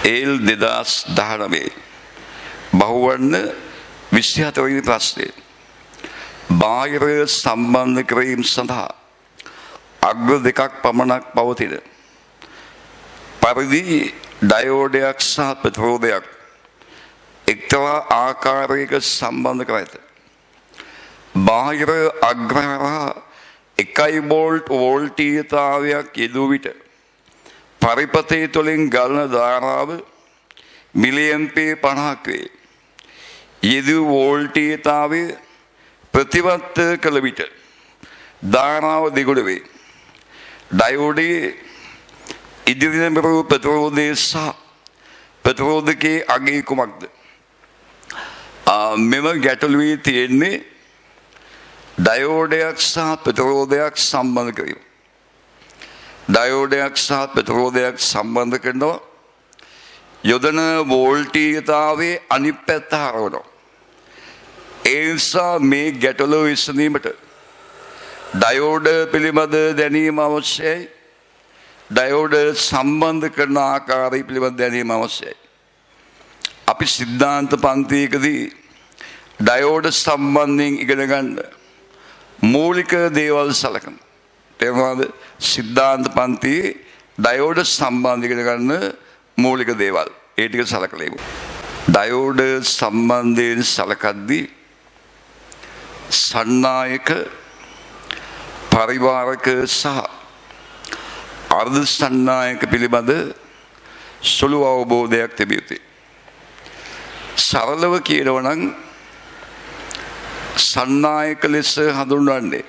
ඒල් 2019 බහුවර්ණ 24 වෙනි ප්‍රශ්නය. බාහිර සම්බන්ධ කිරීම සඳහා අග්‍ර දෙකක් පමණක් පවතින පරිදි ඩයෝඩයක් සහ ප්‍රතිරෝධයක් එක්තරා ආකාරයක සම්බන්ධ කර ඇත. බාහිර අග්‍ර 1 වෝල්ට් වෝල්ටීයතාවයක් යෙදූ විට පරිපථය තුළින් ගලන ධාරාව මිලිඇම්පියර් 50ක් වේ. යෙදූ වෝල්ටීයතාවය ප්‍රතිවර්ත කළ විට ධාරාව දෙගුණ වේ. ඩයෝඩයේ ඉදිරියෙන් පෙරූ ප්‍රතිරෝධය සහ ප්‍රතිරෝධකයේ අගය කුමක්ද? මෙම ගැටලුවේ තියෙන්නේ ඩයෝඩයක් සහ ප්‍රතිරෝධයක් සම්බන්ධ කිරීම. ඩයෝඩයක් සහ ප්‍රතිරෝධයක් සම්බන්ධ කරනවා යොදන වෝල්ටීයතාවයේ අනිත් පැත්ත හරවනවා. ඒ නිසා මේ ගැටලුව විසඳීමට ඩයෝඩ පිළිබඳ දැනීම අවශ්‍යයි. ඩයෝඩ සම්බන්ධ කරන ආකාරය පිළිබඳ දැනීම අවශ්‍යයි. අපි සිද්ධාන්ත පන්තියකදී ඩයෝඩ සම්බන්ධයෙන් ඉගෙන ගන්න මූලික දේවල් සලකනවා. තේරුණාද? සිද්ධාන්ත පන්තියේ ඩයෝඩ සම්බන්ධ ඉගෙන ගන්න මූලික දේවල්. ඒ ටික සලකලා ඉමු. ඩයෝඩ සම්බන්ධයෙන් සලකද්දී සන්නායක පරිවාරක සහ අර්ධ සන්නායක පිළිබඳ සුළු අවබෝධයක් තිබිය යුතුයි. සරලව කියනවා නම් සන්නායක ලෙස හඳුන්වන්නේ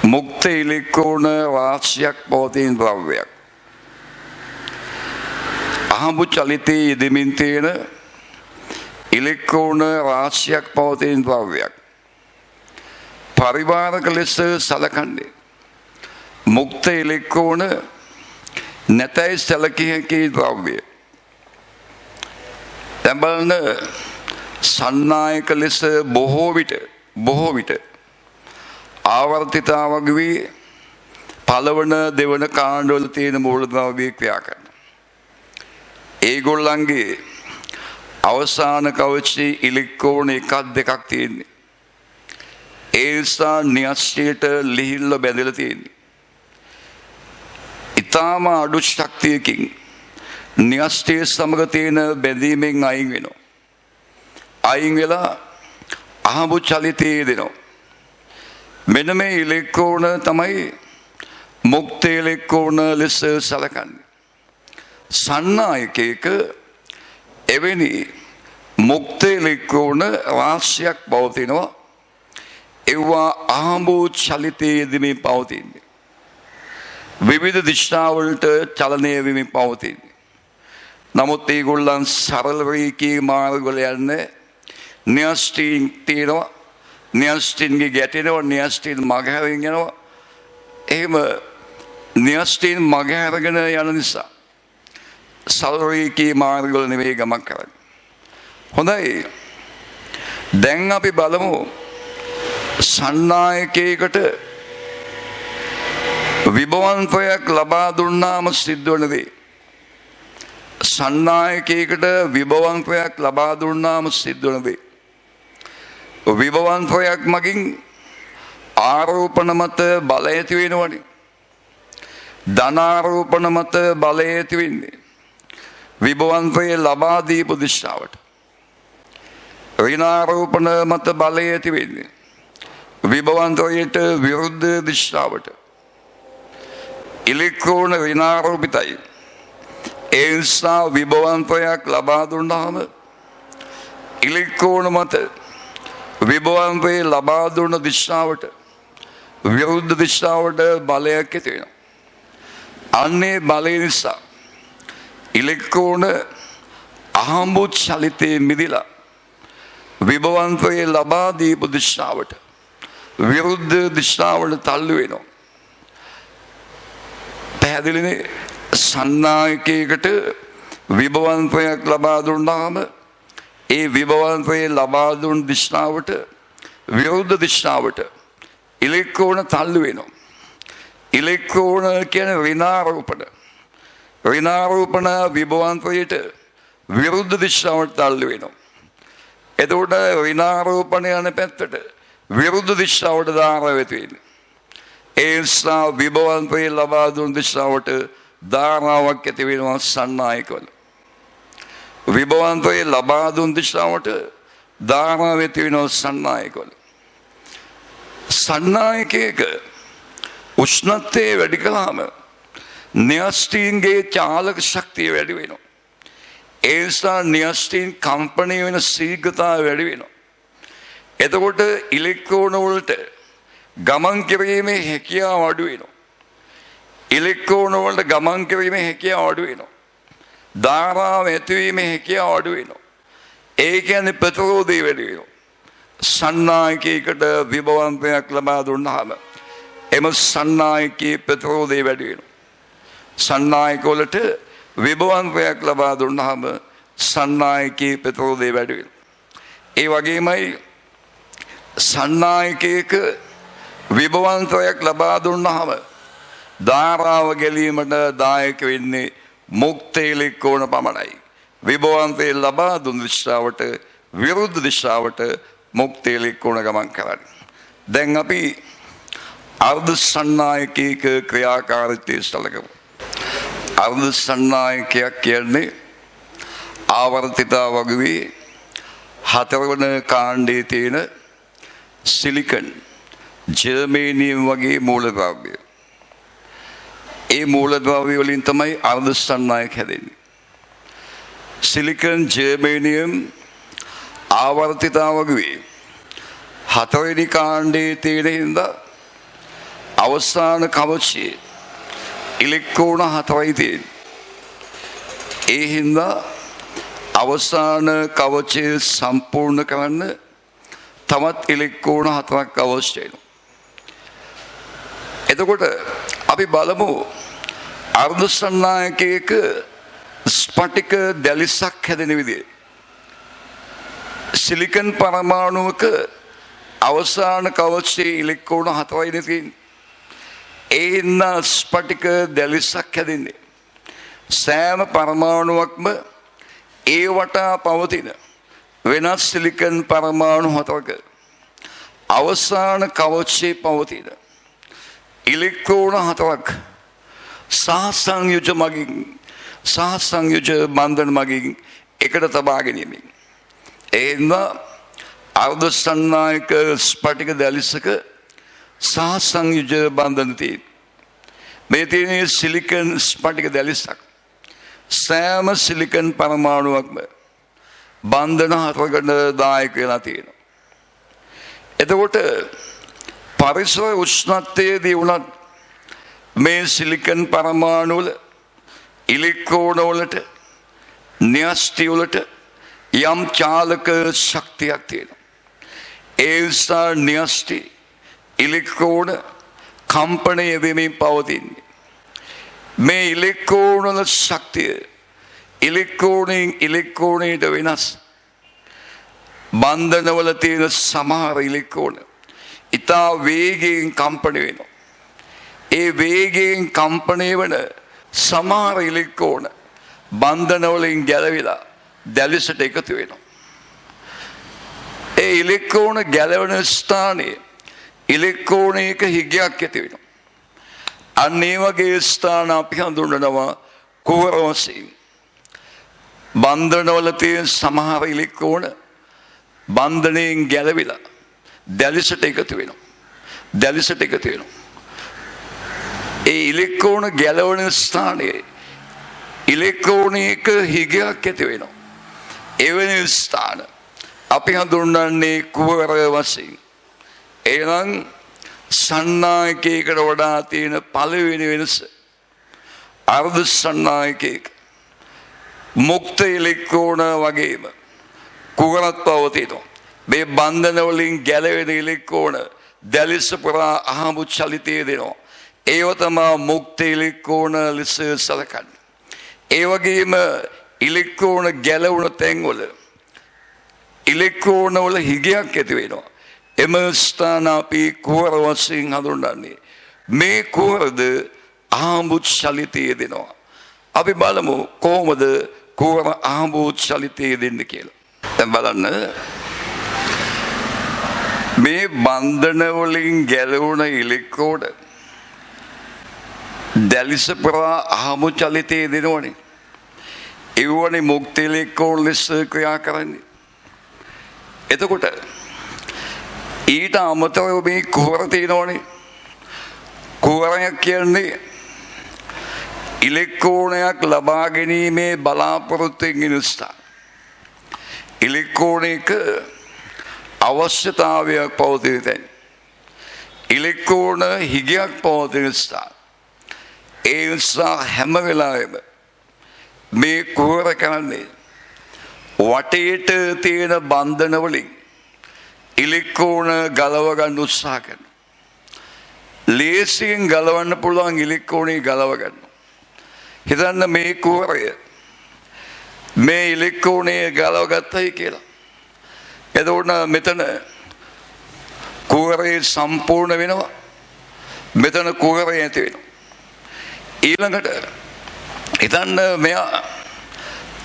මුක්ත ඉලෙක්ට්‍රෝන රාශියක් පවතින ද්‍රව්‍යයක්. අහඹු චලිතයේ යෙදෙමින් තියෙන ඉලෙක්ට්‍රෝන රාශියක් පවතින ද්‍රව්‍යයක්. පරිවාරක ලෙස සලකන්නේ මුක්ත ඉලෙක්ට්‍රෝන නැතයි සැලකිය හැකි ද්‍රව්‍ය. දැන් බලන්න සන්නායක ලෙස බොහෝ විට ආවර්තිතාවක් වී පළවන දෙවන කාණ්ඩවල තියෙන මූලද්‍රව්‍ය ක්‍රියා කරනවා. ඒගොල්ලන්ගේ අවසාන කවචයේ ඉලෙක්ට්‍රෝන එකක් දෙකක් තියෙන්නේ. ඒ නිසා න්‍යෂ්ටියට ලිහිල්ල බැඳලා තියෙන්නේ. ඊටාම අඩු ශක්තියකින් න්‍යෂ්ටිය සමග තියෙන බැඳීමෙන් අයින් වෙනවා. අයින් වෙලා අහඹු චලිතයේ දෙනවා. මෙන්න මේ ඉලෙක්ට්‍රෝන තමයි මුක්ත ඉලෙක්ට්‍රෝන ලෙස සලකන්නේ. සන්නායකයක එවැනි මුක්ත ඉලෙක්ට්‍රෝන රාශියක් පවතිනවා. ඒවා අහඹු චලිතයේ යෙදෙමින් පවතින්නේ. විවිධ දිශාවලට චලනය වෙමින් පවතින්නේ. නමුත් ඒගොල්ලන් සරල රේඛීය මාර්ගවල යන්නේ න්‍යෂ්ටින් තියෙනවා. න්‍යෂ්ටින්ගේ ගැටෙනවා. න්‍යෂ්ටින් මගහැරින් යනවා. එහෙම න්‍යෂ්ටින් මගහැරගෙන යන නිසා සරල රේඛීය මාර්ගවල නෙවෙයි ගමන් කරන්නේ. හොඳයි. දැන් අපි බලමු සන්නායකයකට විභවන්තයක් ලබා දුන්නාම සිද්ධ වන දේ. සන්නායකයකට විභවන්තයක් ලබා දුන්නාම සිද්ධ වන දේ. විභවන්තයක් මගින් ආරෝපණ මත බලය ඇති වෙනවනේ. ධනාරෝපණ මත බලය ඇති වෙන්නේ විභවන්තය ලබා දීපු දිශාවට. ඍණාරෝපණ මත බලය ඇති වෙන්නේ විභවන්තයට විරුද්ධ දිශාවට. ඉලෙක්ට්‍රෝන ඍණාරෝපිතයි. ඒ නිසා විභවන්තයක් ලබා දුන්නාම ඉලෙක්ට්‍රෝන මත විභවන්තය ලබා දුන්න දිශාවට විරුද්ධ දිශාවට බලයක් ඇති වෙනවා. අන්නේ බලය නිසා ඉලෙක්ට්‍රෝන අහඹු චලිතයේ මිදිලා විභවන්තය ලබා දීපු දිශාවට විරුද්ධ දිශාවට තල්ලු වෙනවා. පැහැදිලිනේ? සන්නායකයකට විභවන්තයක් ලබා දුන්නාම ඒ විභවන්තය ලබා දුන් දිශාවට විරුද්ධ දිශාවට ඉලෙක්ට්‍රෝන තල්ලු වෙනවා. ඉලෙක්ට්‍රෝන කියන ඍණාරෝපණ ඍණාරෝපණ විභවාන්තරයට විරුද්ධ දිශාවට තල්ලු වෙනවා. එතකොට ඍණාරෝපණ යන පැත්තට විරුද්ධ දිශාවට ධාරාවෙත වෙන්නේ. ඒ නිසා විභවාන්තරය ලබා දුන් දිශාවට ධාරාවක් ඇති වෙනවා සන්නායකවල. විභවාන්තරය ලබා දුන් දිශාවට ධාරාව ඇති වෙනවා සන්නායකවල. සන්නායකයක උෂ්ණත්වය වැඩි කළාම න්‍යෂ්ටීන්ගේ චාලක ශක්තිය වැඩි වෙනවා. ඒ නිසා න්‍යෂ්ටීන් කම්පණය වෙන ශීඝ්‍රතාවය වැඩි වෙනවා. එතකොට ඉලෙක්ට්‍රෝන වලට ගමන් කිරීමේ හැකියාව අඩු වෙනවා. ඉලෙක්ට්‍රෝන වලට ගමන් කිරීමේ හැකියාව අඩු වෙනවා. ධාරාව ඇතිවීමේ හැකියාව අඩු වෙනවා. ඒ කියන්නේ ප්‍රතිරෝධය වැඩි වෙනවා. සන්නායකයකට විභවාන්තරයක් ලබා දුන්නාම එම සන්නායකයේ ප්‍රතිරෝධය වැඩි වෙනවා. සන්නායක වලට විභවාන්තරයක් ලබා දුන්නාම සන්නායකයේ ප්‍රතිරෝධය වැඩි වෙනවා. ඒ වගේමයි සන්නායකයක විභවාන්තරයක් ලබා දුන්නාම ධාරාව ගැලීමට දායක වෙන්නේ මුක්ත ඉලෙක්ට්‍රෝන පමණයි. විභවාන්තරය ලබා දුන් දිශාවට විරුද්ධ දිශාවට මුක්ත ඉලෙක්ට්‍රෝන ගමන් කරන්නේ. දැන් අපි අර්ධ සන්නායකයක ක්‍රියාකාරීත්වය සලකමු. අර්ධ සන්නායකයක් කියන්නේ ආවර්තිතා වගේ හතරවන කාණ්ඩයේ තියෙන සිලිකන්, ජර්මේනියම් වගේ මූලද්‍රව්‍ය. ඒ මූලද්‍රව්‍ය වලින් තමයි අර්ධ සන්නායක හැදෙන්නේ. සිලිකන්, ජර්මේනියම්, ආවර්තිතා වගේ හතරවෙනි කාණ්ඩයේ තියෙන හින්දා අවසාන කවචයේ ඉලෙක්ට්‍රෝන හතරයි තියෙන්නේ. ඒ හින්දා අවසාන කවචය සම්පූර්ණ කරන්න තවත් ඉලෙක්ට්‍රෝන හතරක් අවශ්‍ය වෙනවා. එතකොට අපි බලමු අර්ධ සන්නායකයක ස්පටික දැලිසක් හැදෙන විදිය. සිලිකන් පරමාණුවක අවසාන කවචයේ ඉලෙක්ට්‍රෝන හතරයි තියෙන්නේ. ඒ හින්දා ස්පටික දැලිසක් හැදෙන්නේ. සෑම පරමාණුවක්ම ඒ වටා පවතින වෙනස් සිලිකන් පරමාණු හතරක අවසාන කවචයේ පවතින ඉලෙක්ට්‍රෝන හතරක් සහසංයුජ බන්ධන මගින් එකට තබා ගැනීමෙන් ඒ හින්දා අර්ධ සන්නායක ස්පටික දැලිසක සහසංයුජ බන්ධන තියෙන. මේ තියෙන සිලිකන් ස්පටික දැලිසක් සෑම සිලිකන් පරමාණුවක්ම බන්ධන හතරකට දායක වෙලා තියෙනවා. එතකොට පරිසර උෂ්ණත්වයේදී වුණත් මේ සිලිකන් පරමාණු වල ඉලෙක්ට්‍රෝන වලට න්‍යෂ්ටි වලට යම් චාලක ශක්තියක් තියෙනවා. ඒ නිසා න්‍යෂ්ටි ඉලෙක්ට්‍රෝන කම්පණය වෙමින් පවතින්නේ. මේ ඉලෙක්ට්‍රෝන වල ශක්තිය ඉලෙක්ට්‍රෝනයෙන් ඉලෙක්ට්‍රෝනයට වෙනස්. බන්ධනවල තියෙන සමහර ඉලෙක්ට්‍රෝන ඉතා වේගයෙන් කම්පණය වෙනවා. ඒ වේගයෙන් කම්පණය වන සමහර ඉලෙක්ට්‍රෝන බන්ධනවලින් ගැලවිලා දැලිසට එකතු වෙනවා. ඒ ඉලෙක්ට්‍රෝන ගැලවෙන ස්ථානයේ ඉලෙක්ට්‍රෝනයක හිගයක් ඇති වෙනවා. අන්න ඒ වගේ ස්ථාන අපි හඳුන්වනවා කුහර වශයෙන්. බන්ධනවල තියෙන සමහර ඉලෙක්ට්‍රෝන බන්ධනයෙන් ගැලවිලා දැලිසට එකතු වෙනවා. දැලිසට එකතු වෙනවා. ඒ ඉලෙක්ට්‍රෝන ගැලවෙන ස්ථානයේ ඉලෙක්ට්‍රෝනයක හිගයක් ඇති වෙනවා. එවැනි ස්ථාන අපි හඳුන්වන්නේ කුහර වශයෙන්. එහෙනම් සන්නායකයකට වඩා තියෙන පළවෙනි වෙනස අර්ධ සන්නායකයක මුක්ත ඉලෙක්ට්‍රෝන වගේම කුහරත් පවතිනවා. මේ බන්ධන වලින් ගැලවෙන ඉලෙක්ට්‍රෝන දැලිස පුරා අහඹු චලිතය දෙනවා. ඒව තමයි මුක්ත ඉලෙක්ට්‍රෝන ලෙස සලකන්නේ. ඒ වගේම ඉලෙක්ට්‍රෝන ගැලවුණ තැන්වල ඉලෙක්ට්‍රෝන වල හිගයක් ඇති වෙනවා. එම ස්ථාන අපි කුහර වශයෙන් හඳුන්වන්නේ. මේ කුහරද අහඹු චලිතය දෙනවා. අපි බලමු කොහොමද කුවර අහඹූ චලිතය දෙන්න කියලා. දැන් බලන්න මේ බන්ධන වලින් ගැලවුණ ඉලෙක්කෝඩ දැලිස පුරා අහඹු චලිතය දෙනවනේ. ඒවනේ මුක්ති ඉලෙක්කෝඩ ලෙස ක්‍රියා කරන්නේ. එතකොට ඊට අමතරව මේ කුවර තියෙනවනේ. කුවරයක් කියන්නේ ඉලෙක්ට්‍රෝනයක් ලබා ගැනීමේ බලාපොරොත්තුවෙන් ඉන්න ස්ථාන. ඉලෙක්ට්‍රෝනයක අවශ්‍යතාවයක් පවතින තැන. ඉලෙක්ට්‍රෝන හිගයක් පවතින ස්ථාන. ඒ නිසා හැම වෙලාවෙම මේ කුවර කරන්නේ වටේට තියෙන බන්ධන වලින් ඉලෙක්ට්‍රෝන ගලව ගන්න උත්සාහ කරනවා. ලේසියෙන් ගලවන්න පුළුවන් ඉලෙක්ට්‍රෝනේ ගලව ගන්නවා. හිතන්න මේ කුවරය මේ ඉලෙක්ට්‍රෝනේ ගලව ගත්තයි කියලා. එතකොට මෙතන කුවරේ සම්පූර්ණ වෙනවා. මෙතන කුවරය ඇති වෙනවා. ඊළඟට හිතන්න මෙයා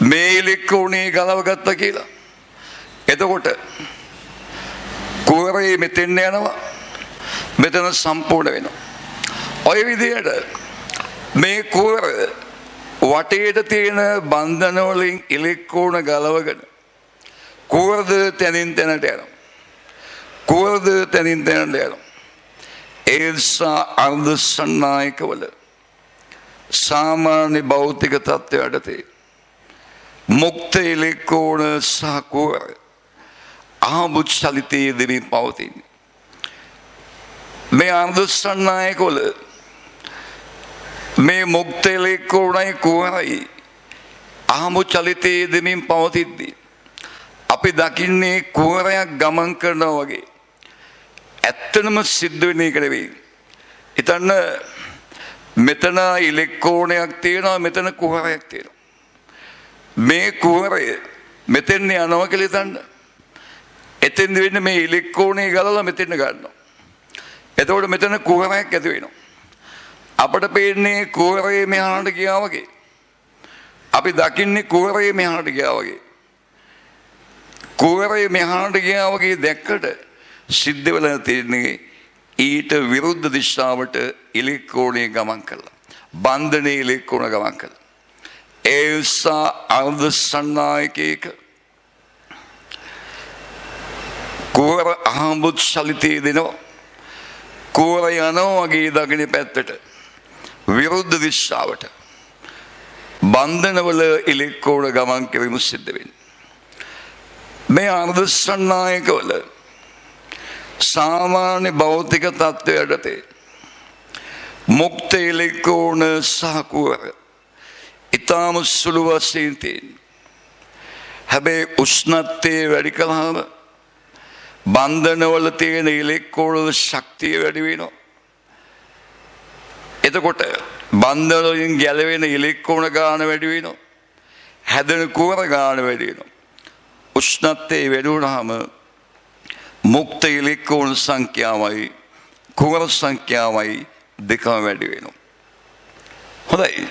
මේ ඉලෙක්ට්‍රෝනේ ගලව ගත්තා කියලා. එතකොට කුවරේ මෙතෙන් යනවා. මෙතන සම්පූර්ණ වෙනවා. ඔය විදිහට මේ කුවර වටේට තියෙන බන්ධන වලින් ඉලෙක්ට්‍රෝන ගලවගෙන කුවරද තැනින් තැනට යනවා. කුවරද තැනින් තැනට යනවා. ඒ නිසා අර්ධ සන්නායකවල සාමාන්‍ය භෞතික තත්ත්වයට යටතේ මුක්ත ඉලෙක්ට්‍රෝන සහ කුවර අහඹු චලිතයේ දෙමින් පවතින්නේ. මේ අර්ධ සන්නායකවල මේ මුක්ත ඉලෙක්ට්‍රෝනයි කුවරයි අහඹු චලිතයේ දෙමින් පවතිද්දී අපි දකින්නේ කුවරයක් ගමන් කරනවා වගේ. ඇත්තටම සිද්ධ වෙන එක නෙවෙයි. හිතන්න මෙතන ඉලෙක්ට්‍රෝනයක් තියෙනවා, මෙතන කුවරයක් තියෙනවා. මේ කුවරය මෙතෙන් යනවා කියලා හිතන්න. එතෙන් වෙන්නේ මේ ඉලෙක්ට්‍රෝනේ ගලවලා මෙතෙන් ගන්නවා. එතකොට මෙතන කුවරයක් ඇති වෙනවා. අපට පේන්නේ කුවරේ මෙහාට ගියා වගේ. අපි දකින්නේ කුවරේ මෙහාට ගියා වගේ. කුවරේ මෙහාට ගියා වගේ දැක්කට සිද්ධ වෙලා තියෙන්නේ ඊට විරුද්ධ දිශාවට ඉලෙක්ට්‍රෝනේ ගමන් කළා. බන්ධනේ ඉලෙක්ට්‍රෝන ගමන් කළා. ඒ නිසා අර්ධ සන්නායකයක කුවර අහඹු චලිතය දෙනවා. කුවර යනවා වගේ දකුණේ පැත්තට විරුද්ධ දිශාවට බන්ධනවල ඉලෙක්ට්‍රෝන ගමන් කිරීම සිද්ධ වෙන්නේ. මේ අර්ධ සන්නායකවල සාමාන්‍ය භෞතික තත්ත්වයට යටතේ මුක්ත ඉලෙක්ට්‍රෝන සහ කුවර ඊටම සුළු වශයෙන් තියෙනවා. හැබැයි උෂ්ණත්වය වැඩි කළාම බන්ධනවල තියෙන ඉලෙක්ට්‍රෝන ශක්තිය වැඩි වෙනවා. එතකොට බන්ධන වලින් ගැලවෙන ඉලෙක්ට්‍රෝන ගාන වැඩි වෙනවා. හැදෙන කුවර ගාන වැඩි වෙනවා. උෂ්ණත්වය වැඩි වුණාම මුක්ත ඉලෙක්ට්‍රෝන සංඛ්‍යාවයි කුවර සංඛ්‍යාවයි දෙකම වැඩි වෙනවා. හොඳයි.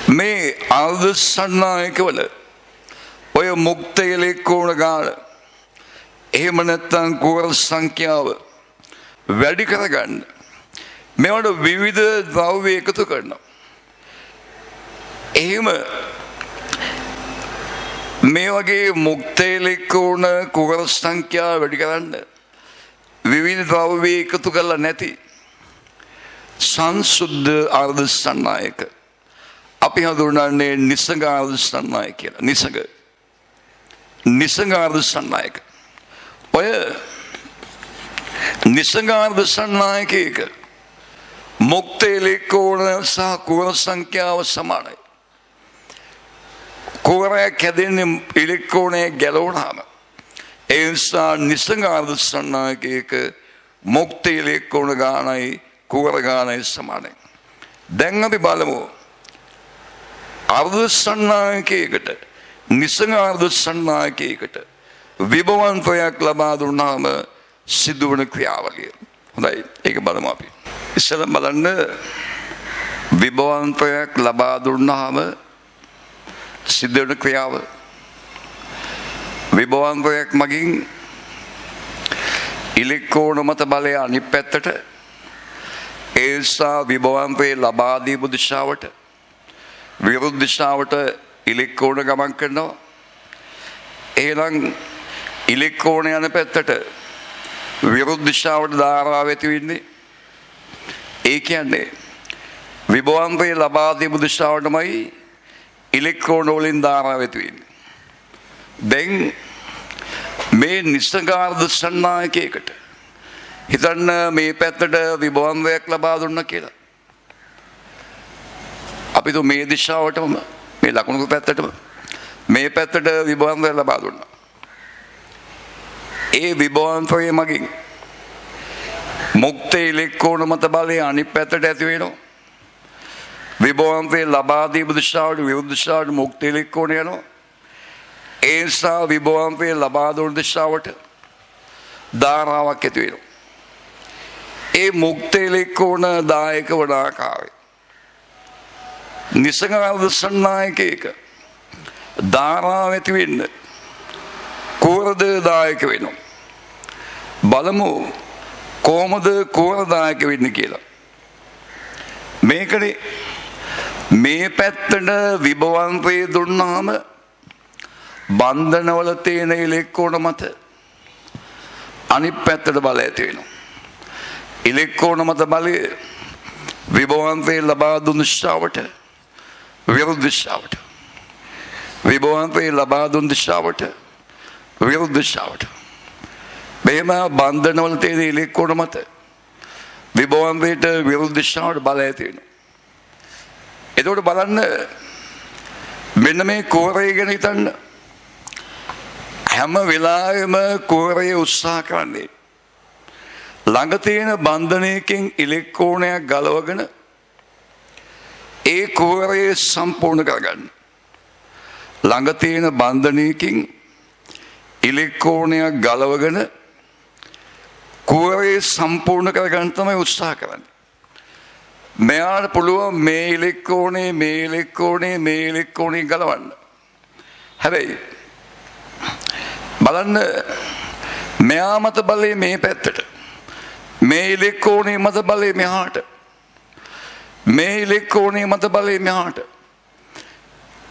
මේ අර්ධ සන්නායකවල ඔය මුක්ත ඉලෙක්ට්‍රෝන ගාන එහෙම නැත්නම් කුවර සංඛ්‍යාව වැඩි කරගන්න මේවට විවිධ ද්‍රව්‍ය එකතු කරනවා. එහෙම මේ වගේ මුක්ත ඉලෙක්ට්‍රෝන කුවර සංඛ්‍යාව වැඩි කරන්න විවිධ ද්‍රව්‍ය එකතු කරලා නැති සංසුද්ධ අර්ධ සන්නායක අපි හඳුන්වන්නේ නිසංග අර්ධ සන්නායක කියලා. නිසංග අර්ධ සන්නායක. ඔය නිසංග අර්ධ සන්නායකයක මුක්ත ඉලෙක්ට්‍රෝන සහ කුවර සංඛ්‍යාව සමානයි. කුවරයක් හැදෙන්නේ ඉලෙක්ට්‍රෝනය ගැලවුණාම. ඒ නිසා නිසංග අර්ධ සන්නායකයක මුක්ත ඉලෙක්ට්‍රෝන ගානයි කුවර ගානයි සමානයි. දැන් අපි බලමු අර්ධ සන්නායකයකට නිසංග අර්ධ සන්නායකයකට විභවන්තයක් ලබා දුන්නාම සිදුවන ක්‍රියාවලිය. හොඳයි, ඒක බලමු අපි. ඉස්සෙල්ලා බලන්න විභවාන්තරයක් ලබා දුන්නාම සිද්ධ වෙන ක්‍රියාව විභවාන්තරයක් මගින් ඉලෙක්ට්‍රෝන මත බලය අනිත් පැත්තට ඒ නිසා විභවාන්තරය ලබා දීපු දිශාවට විරුද්ධ දිශාවට ඉලෙක්ට්‍රෝන ගමන් කරනවා. එහෙනම් ඉලෙක්ට්‍රෝන යන පැත්තට විරුද්ධ දිශාවට ධාරාව ඇති වෙන්නේ. ඒ කියන්නේ විභවාන්තරය ලබා දීපු දිශාවටමයි ඉලෙක්ට්‍රෝන වලින් ධාරාව ඇති වෙන්නේ. දැන් මේ නිසගාර්ධ සන්නායකයකට හිතන්න මේ පැත්තට විභවාන්තරයක් ලබා දුන්නා කියලා. අපි તો මේ දිශාවටම මේ ලකුණු පැත්තටම මේ පැත්තට විභවාන්තරය ලබා දුන්නා. ඒ විභවාන්තරය මගින් මුක්ත ඉලෙක්ට්‍රෝන මත බලය අනිත් පැත්තට ඇති වෙනවා. විභවාන්තරය ලබා දීපු දිශාවට විරුද්ධ දිශාවට මුක්ත ඉලෙක්ට්‍රෝන යනවා. ඒ නිසා විභවාන්තරය ලබා දුන් දිශාවට ධාරාවක් ඇති වෙනවා. ඒ මුක්ත ඉලෙක්ට්‍රෝන දායක වන ආකාරය නිසගාර්ධ සන්නායකයක ධාරාව ඇති වෙන්න කෝරද දායක වෙනවා. බලමු කොහොමද කෝර දායක වෙන්නේ කියලා. මේකනේ මේ පැත්තට විභවාන්තරය දුන්නාම බන්ධනවල තියෙන ඉලෙක්ට්‍රෝන මත අනිත් පැත්තට බලය ඇති වෙනවා. ඉලෙක්ට්‍රෝන මත බලය විභවාන්තරය ලබා දුන් දිශාවට විරුද්ධ දිශාවට විභවාන්තරය ලබා දුන් දිශාවට විරුද්ධ දිශාවට මෙහෙම බන්ධනවල තියෙන ඉලෙක්ට්‍රෝන මත විභවාන්තරයට විරුද්ධ දිශාවට බලය ඇති වෙනවා. එතකොට බලන්න මෙන්න මේ කෝරය ගැන හිතන්න. හැම වෙලාවෙම කෝරය උත්සාහ කරන්නේ ළඟ තියෙන බන්ධනයකින් ඉලෙක්ට්‍රෝනයක් ගලවගෙන ඒ කෝරය සම්පූර්ණ කරගන්න. ළඟ තියෙන බන්ධනයකින් ඉලෙක්ට්‍රෝනයක් ගලවගෙන කෝරය සම්පූර්ණ කරගන්න තමයි උත්සාහ කරන්නේ. මෙයාට පුළුවන් මේ ඉලෙක්ට්‍රෝනේ මේ ඉලෙක්ට්‍රෝනේ මේ ඉලෙක්ට්‍රෝනේ ගලවන්න. හැබැයි බලන්න මෙයා මත බලය මේ පැත්තට මේ ඉලෙක්ට්‍රෝනේ මත බලය මෙහාට මේ ඉලෙක්ට්‍රෝනේ මත බලය මෙහාට.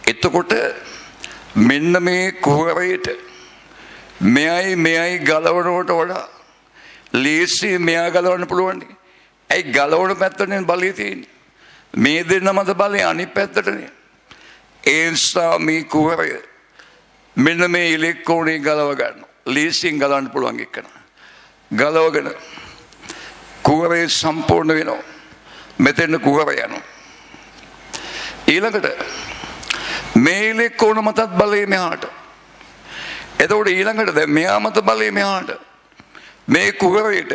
එතකොට මෙන්න මේ කෝරයට මෙයයි ගලවනවට වඩා ලේසි මෙයා ගලවන්න පුළුවන්. ඇයි ගලවන පැත්තනේ බලය තියෙන්නේ. මේ දෙන්න මත බලය අනිත් පැත්තටනේ. ඒ නිසා මේ කෝරය මෙන්න මේ ඉලෙක්ට්‍රෝනේ ගලව ගන්න. ලේසියෙන් ගලවන්න පුළුවන් එක්කන. ගලවගෙන කෝරය සම්පූර්ණ වෙනවා. මෙතෙන් කෝරය යනවා. ඊළඟට මේ ඉලෙක්ට්‍රෝන මතත් බලය මෙහාට. එතකොට ඊළඟට දැන් මෙයා මත බලය මෙහාට. මේ කෝරයට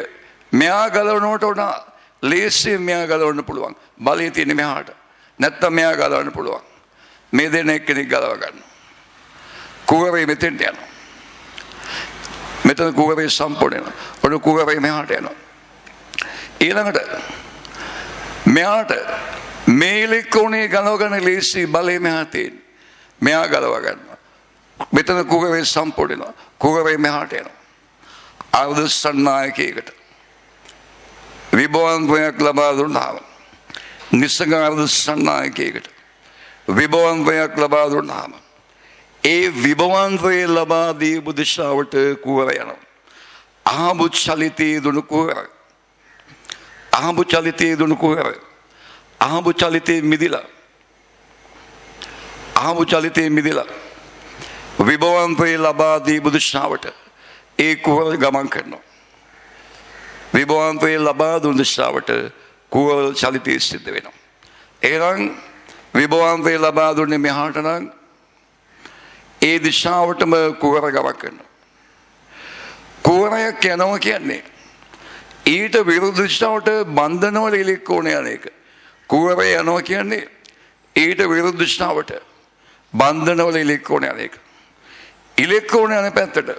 මෙයා ගලවනවට වඩා ලේසියෙන් මෙයා ගලවන්න පුළුවන්. බලය තියෙන මෙහාට. නැත්තම් මෙයා ගලවන්න පුළුවන්. මේ දෙන එක්කෙනෙක් ගලව ගන්න. කෝරය මෙතෙන්ට යනවා. මෙතන කෝරය සම්පූර්ණ වෙනවා. ඔන්න කෝරය මෙහාට යනවා. ඊළඟට මෙයාට මේ ඉලෙක්ට්‍රෝනේ ගලව ගන්න ලේසි බලය මෙහා තියෙන. මෙයා ගලව ගන්නවා. මෙතන කෝරය සම්පූර්ණ වෙනවා. කෝරය මෙහාට යනවා. ආර්ධ සන්නායකයකට විභවාන්තරයක් ලබා දුන්නාම නිසගාර්ධ සන්නායකයකට විභවාන්තරයක් ලබා දුන්නාම ඒ විභවාන්තරය ලබා දීපු දිශාවට කෝරය යනවා. ආඹු චලිතයේ දුණු කෝරය ආඹු චලිතයේ දුණු කෝරය ආඹු චලිතයේ මිදිලා විභවාන්තරය ලබා දීපු දිශාවට ඒ කෝරය ගමන් කරනවා. විභවාන්තරය ලබා දුන් දිශාවට කෝරය චලිතය සිද්ධ වෙනවා. එහෙනම් විභවාන්තරය ලබා දුන්නේ මෙහාට නම් ඒ දිශාවටම කෝරය ගමන් කරනවා. කෝරයක් යනවා කියන්නේ ඊට විරුද්ධ දිශාවට බන්ධනවල ඉලෙක්ට්‍රෝන යන එක. කෝරය යනවා කියන්නේ ඊට විරුද්ධ දිශාවට බන්ධනවල ඉලෙක්ට්‍රෝන යන එක. ඉලෙක්ට්‍රෝන යන පැත්තට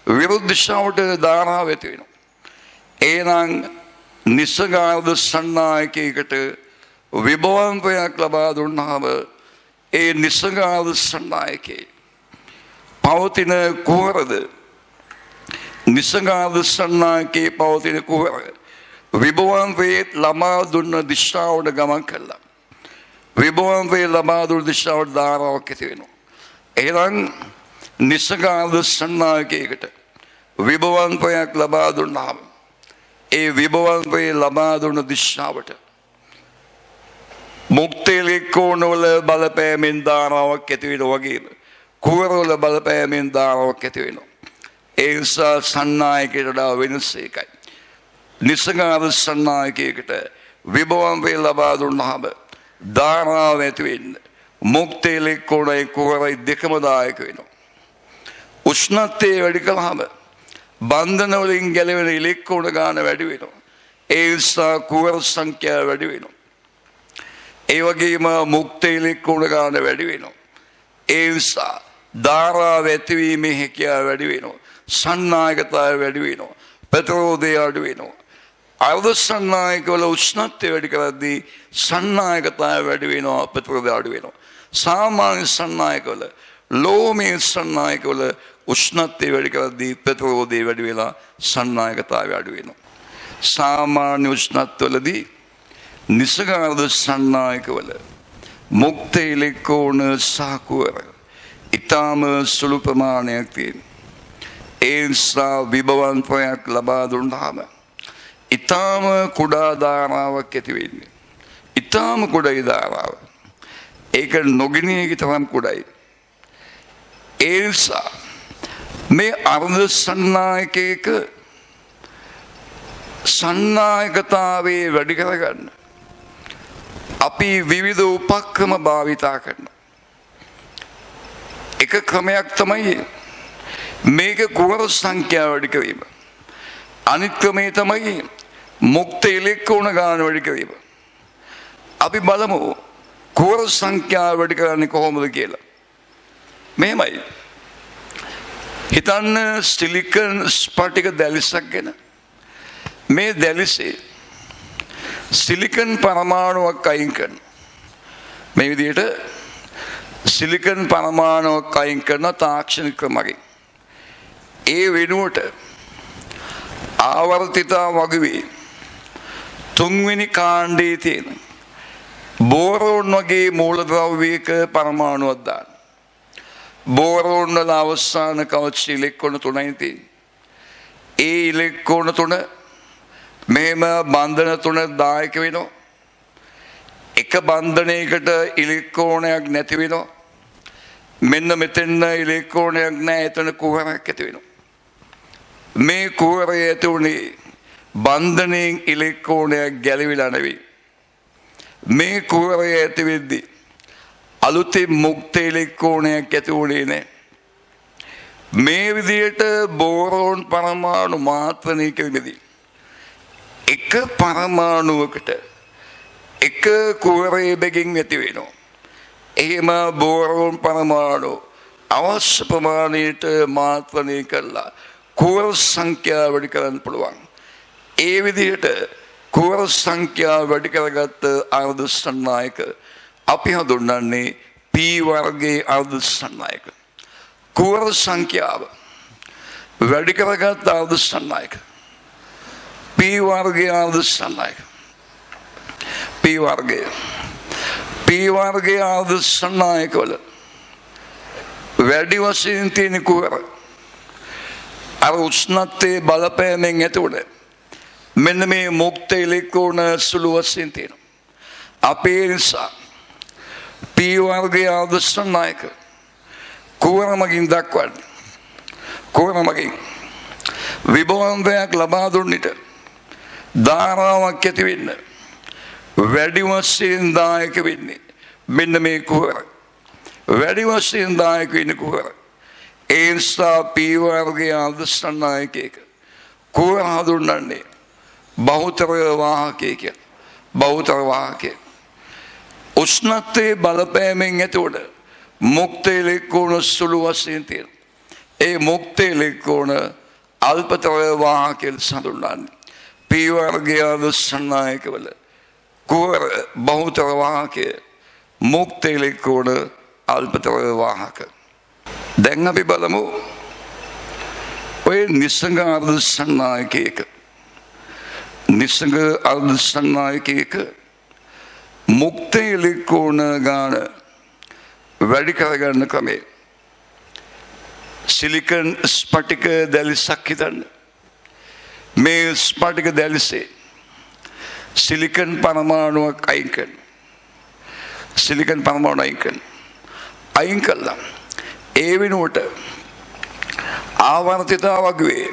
විරුද්ධ දිශාවට ධාරාව ඇති වෙනවා. එහෙනම් නිසගාර්ධ සන්නායකයකට විභවන්තයක් ලබා දුන්නාම ඒ නිසංගාද සන්නායකේ පවතින කුහරද නිසංගාද සන්නායකේ පවතින කුහර විභවන්තයේ ළමා දුන්න දිශාවට ගමන් කළා. විභවන්තයේ ළමා දුන්න දිශාවට ධාරාවක් ඇති වෙනවා. එහෙනම් නිසංගාද සන්නායකයකට විභවන්තයක් ලබා දුන්නාම ඒ විභවන්තයේ ලබා දුන්න දිශාවට මුක්තේලිකෝණවල බලපෑමෙන් ධාරාවක් ඇති වෙනවා වගේම කුහරවල බලපෑමෙන් ධාරාවක් ඇති වෙනවා. ඒ නිසා සන්නායකයට වෙනස එකයි. නිසංගාද සන්නායකයකට විභවන්තය ලබා දුන්නාම ධාරාව ඇති වෙන්න මුක්තේලිකෝණයි කුහරයි දෙකම දායක වෙනවා. උෂ්ණත්වය වැඩි කළාම බන්ධන වලින් ගැලවෙන ඉලෙක්ට්‍රෝන ගාන වැඩි වෙනවා. ඒ නිසා කුහර සංඛ්‍යාව වැඩි වෙනවා. ඒ වගේම මුක්ත ඉලෙක්ට්‍රෝන ගාන වැඩි වෙනවා. ඒ නිසා ධාරාව ඇතිවීමේ හැකියාව වැඩි වෙනවා. සන්නායකතාවය වැඩි වෙනවා. ප්‍රතිරෝධය අඩු වෙනවා. අර්ධ සන්නායකවල උෂ්ණත්වය වැඩි කරද්දී සන්නායකතාවය වැඩි වෙනවා. ප්‍රතිරෝධය අඩු වෙනවා. සාමාන්‍ය සන්නායකවල ලෝමීය සන්නායකවල උෂ්ණත්වය වැඩි කරද්දී ප්‍රතිරෝධය වැඩි වෙලා සන්නායකතාවය අඩු වෙනවා. සාමාන්‍ය උෂ්ණත්වවලදී නිසංගාද සන්නායකවල මුක්ත ඉලෙක්ට්‍රෝන සහ කුහර ඊටම සුළු ප්‍රමාණයක් තියෙනවා. ඒ නිසා විභවන්තයක් ලබා දුන්නාම ඊටම කුඩා ධාරාවක් ඇති වෙන්නේ. ඊටම කුඩා ධාරාව. ඒක නොගිනියක තරම් කුඩායි. ඒ නිසා මේ අර්ධ සන්නායකයක සන්නායකතාවේ වැඩි කරගන්න අපි විවිධ උපක්‍රම භාවිතා කරනවා. එක ක්‍රමයක් තමයි මේක කුහර සංඛ්‍යාව වැඩි කිරීම. අනිත් ක්‍රමය තමයි මුක්ත ඉලෙක්ට්‍රෝන ගාන වැඩි කිරීම. අපි බලමු කුහර සංඛ්‍යාව වැඩි කරන්නේ කොහොමද කියලා. මෙහෙමයි. හිතන්න සිලිකන් ස්පටික දැලිසක් ගැන. මේ දැලිසේ සිලිකන් පරමාණුවක් අයින් කරන. මේ විදිහට සිලිකන් පරමාණුවක් අයින් කරන තාක්ෂණික ක්‍රමකින්. ඒ වෙනුවට ආවර්තිතා වගේ තුන්වෙනි කාණ්ඩයේ තියෙන බෝරෝන් වගේ මූලද්‍රව්‍යයක පරමාණුවක් දාන්න. බෝරෝන් වල අවසාන කවච ඉලෙක්ට්‍රෝන 3යි තියෙන්නේ. ඒ ඉලෙක්ට්‍රෝන 3 මෙහෙම බන්ධන 3 දායක වෙනවා. එක බන්ධනයකට ඉලෙක්ට්‍රෝනයක් නැති වෙනවා. මෙන්න මෙතන ඉලෙක්ට්‍රෝනයක් නැහැ. එතන කුහරයක් ඇති වෙනවා. මේ කුහරය ඇති උනේ බන්ධනයෙන් ඉලෙක්ට්‍රෝනයක් ගැලවිලා නෙවෙයි. මේ කුහරය ඇති වෙද්දී අලුතෙන් මුක්ත ඉලෙක්ට්‍රෝනයක් ඇති උනේ නැහැ. මේ විදිහට බෝරෝන් පරමාණු මාත්‍රණය කිරීමේදී එක පරමාණුවකට එක කුහරයේ බැගින් ඇති වෙනවා. එහෙම බෝරෝන් පරමාණු අවශ්‍ය ප්‍රමාණයට මාත්‍රණය කළා කුහර සංඛ්‍යාව වැඩි කරන්න පුළුවන්. ඒ විදිහට කුහර සංඛ්‍යාව වැඩි කරගත්ත අර්ධ සන්නායක අපි හඳුන්වන්නේ P වර්ගයේ අර්ධ සන්නායක. කුහර සංඛ්‍යාව වැඩි කරගත් අර්ධ සන්නායක P වර්ගයේ අර්ධ සන්නායක. P වර්ගයේ අර්ධ සන්නායක වල වැඩි වශයෙන් තියෙන කුහර අර උෂ්ණත්වයේ බලපෑමෙන් ඇතිවන මෙන්න මේ මුක්ත ඉලෙක්ට්‍රෝන සුළු වශයෙන් තියෙනවා. අපේ නිසා P වර්ගයේ අර්ධ සන්නායක කුහර මගින් දක්වන්නේ. කුහර මගින් විභවන්තයක් ලබා දුන්නට ධාරාවක් ඇති වෙන්න වැඩි වශයෙන් දායක වෙන්නේ මෙන්න මේ කුහර. වැඩි වශයෙන් දායක වෙන්නේ කුහර. ඒ නිසා P වර්ගයේ අර්ධ සන්නායකයක කුහර හඳුන්වන්නේ බහුතර වාහකය කියලා. බහුතර වාහකය. උෂ්ණත්වයේ බලපෑමෙන් ඇතිවන මුක්ත ඉලෙක්ට්‍රෝන සුළු වශයෙන් තියෙන. ඒ මුක්ත ඉලෙක්ට්‍රෝන අල්පතර වාහකය හඳුන්වන්නේ. P වර්ගයේ අර්ධ සන්නායකවල कुवर बहुतर वाहक मुक्त इलेक्ट्रोन अल्पतर वाहक දැන් අපි බලමු ඔය නිසංග අර්ධ සන්නායකයක නිසංග අර්ධ සන්නායකයක මුක්ත ඉලෙක්ට්‍රෝන ගාන වැඩි කරගන්න ක්‍රමය සිලිකන් ස්පටික දැලිසක් හිතන්න මේ ස්පටික දැලිසේ සිලිකන් පරමාණුවක් අයින් කරන සිලිකන් පරමාණු අයින් කළා ඒ වෙනුවට ආවර්තිතාවක් වේ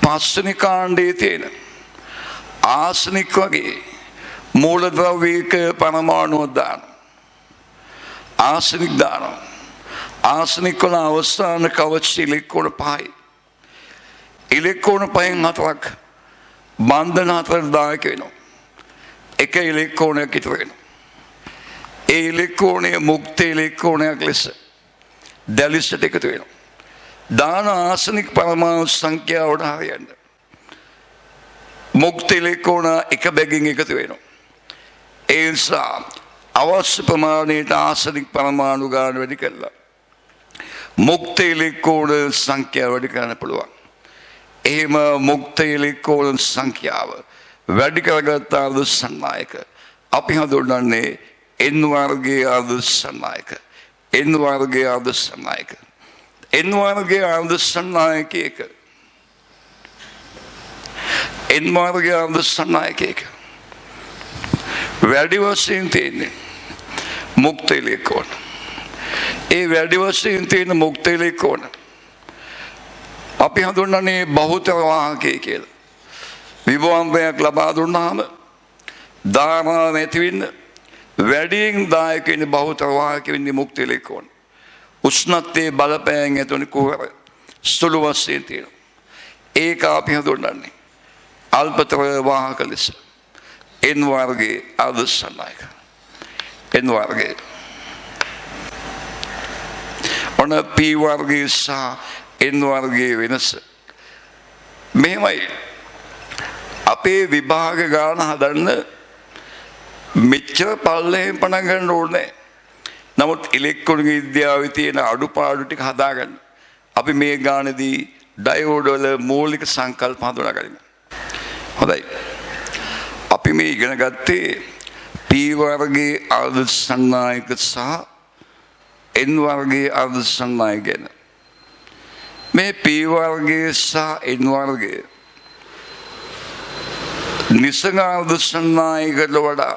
පස්වෙනි කාණ්ඩයේ තියෙන ආසනික් වගේ මූලද්‍රව්‍යයක පරමාණුවක් දානවා ආසනික් දානවා ආසනික් වල අවසාන කවච ඉලෙක්ට්‍රෝන 5යි ඉලෙක්ට්‍රෝන 5න් 4ක් බන්ධන 4 දායක වෙනවා එක ඉලෙක්ට්‍රෝනයක් ඉතුරු වෙනවා ඒ ඉලෙක්ට්‍රෝනය මුක්ත ඉලෙක්ට්‍රෝනයක් ලෙස දැලිසට එකතු වෙනවා දාන ආසනික පරමාණු සංඛ්‍යාවට හරියන්න මුක්ත ඉලෙක්ට්‍රෝන එක බැගින් එකතු වෙනවා ඒ නිසා අවශ්‍ය ප්‍රමාණයට ආසනික පරමාණු ගාන වැඩි කළා මුක්ත ඉලෙක්ට්‍රෝන සංඛ්‍යාව වැඩි කරන්න පුළුවන් එහෙම මුක්ත ඉලෙක්ට්‍රෝන සංඛ්‍යාව වැඩි කරගත් අර්ධ සන්නායක අපි හඳුන්වන්නේ N වර්ගයේ අර්ධ සන්නායක N වර්ගයේ අර්ධ සන්නායක N වර්ගයේ අර්ධ සන්නායකයක N වර්ගයේ අර්ධ සන්නායකයක වැඩි වශයෙන් තියෙන්නේ මුක්ත ඉලෙක්ට්‍රෝන ඒ වැඩි වශයෙන් තියෙන මුක්ත ඉලෙක්ට්‍රෝන අපි හඳුන්වන්නේ බහුතර වාහකය කියලා විභවාංගයක් ලබා දුන්නාම ධාරාව ඇති වෙන්න වැඩියෙන් දායක වෙන බහුතර වාහක වෙන්නේ මුක්ත ඉලෙක්ට්‍රෝන උෂ්ණත්වයේ බලපෑම් ඇතිවන කුහර සුළු වශයෙන් තියෙනවා ඒක අපි හඳුන්වන්නේ අල්පතර වාහක ලෙස N වර්ගයේ අර්ධ සන්නායක N වර්ගයේ ඔන්න P වර්ගයේ සහ N වර්ගයේ වෙනස මෙහෙමයි අපේ විභාග ගාන හදන්න මෙච්චර පල්ලෙහෙන් පටන් ගන්න ඕනේ නමුත් ඉලෙක්ට්‍රෝනික විද්‍යාවේ තියෙන අඩුපාඩු ටික හදාගන්න අපි මේ ගානේදී ඩයෝඩ් වල මූලික සංකල්ප හඳුනාගනිමු හොඳයි අපි මේ ඉගෙන ගත්තේ P වර්ගයේ අර්ධ සන්නායක සහ N වර්ගයේ අර්ධ සන්නායක ගැන මේ P වර්ගයේ සහ N වර්ගයේ නිසංග අර්ධ සන්නායකට වඩා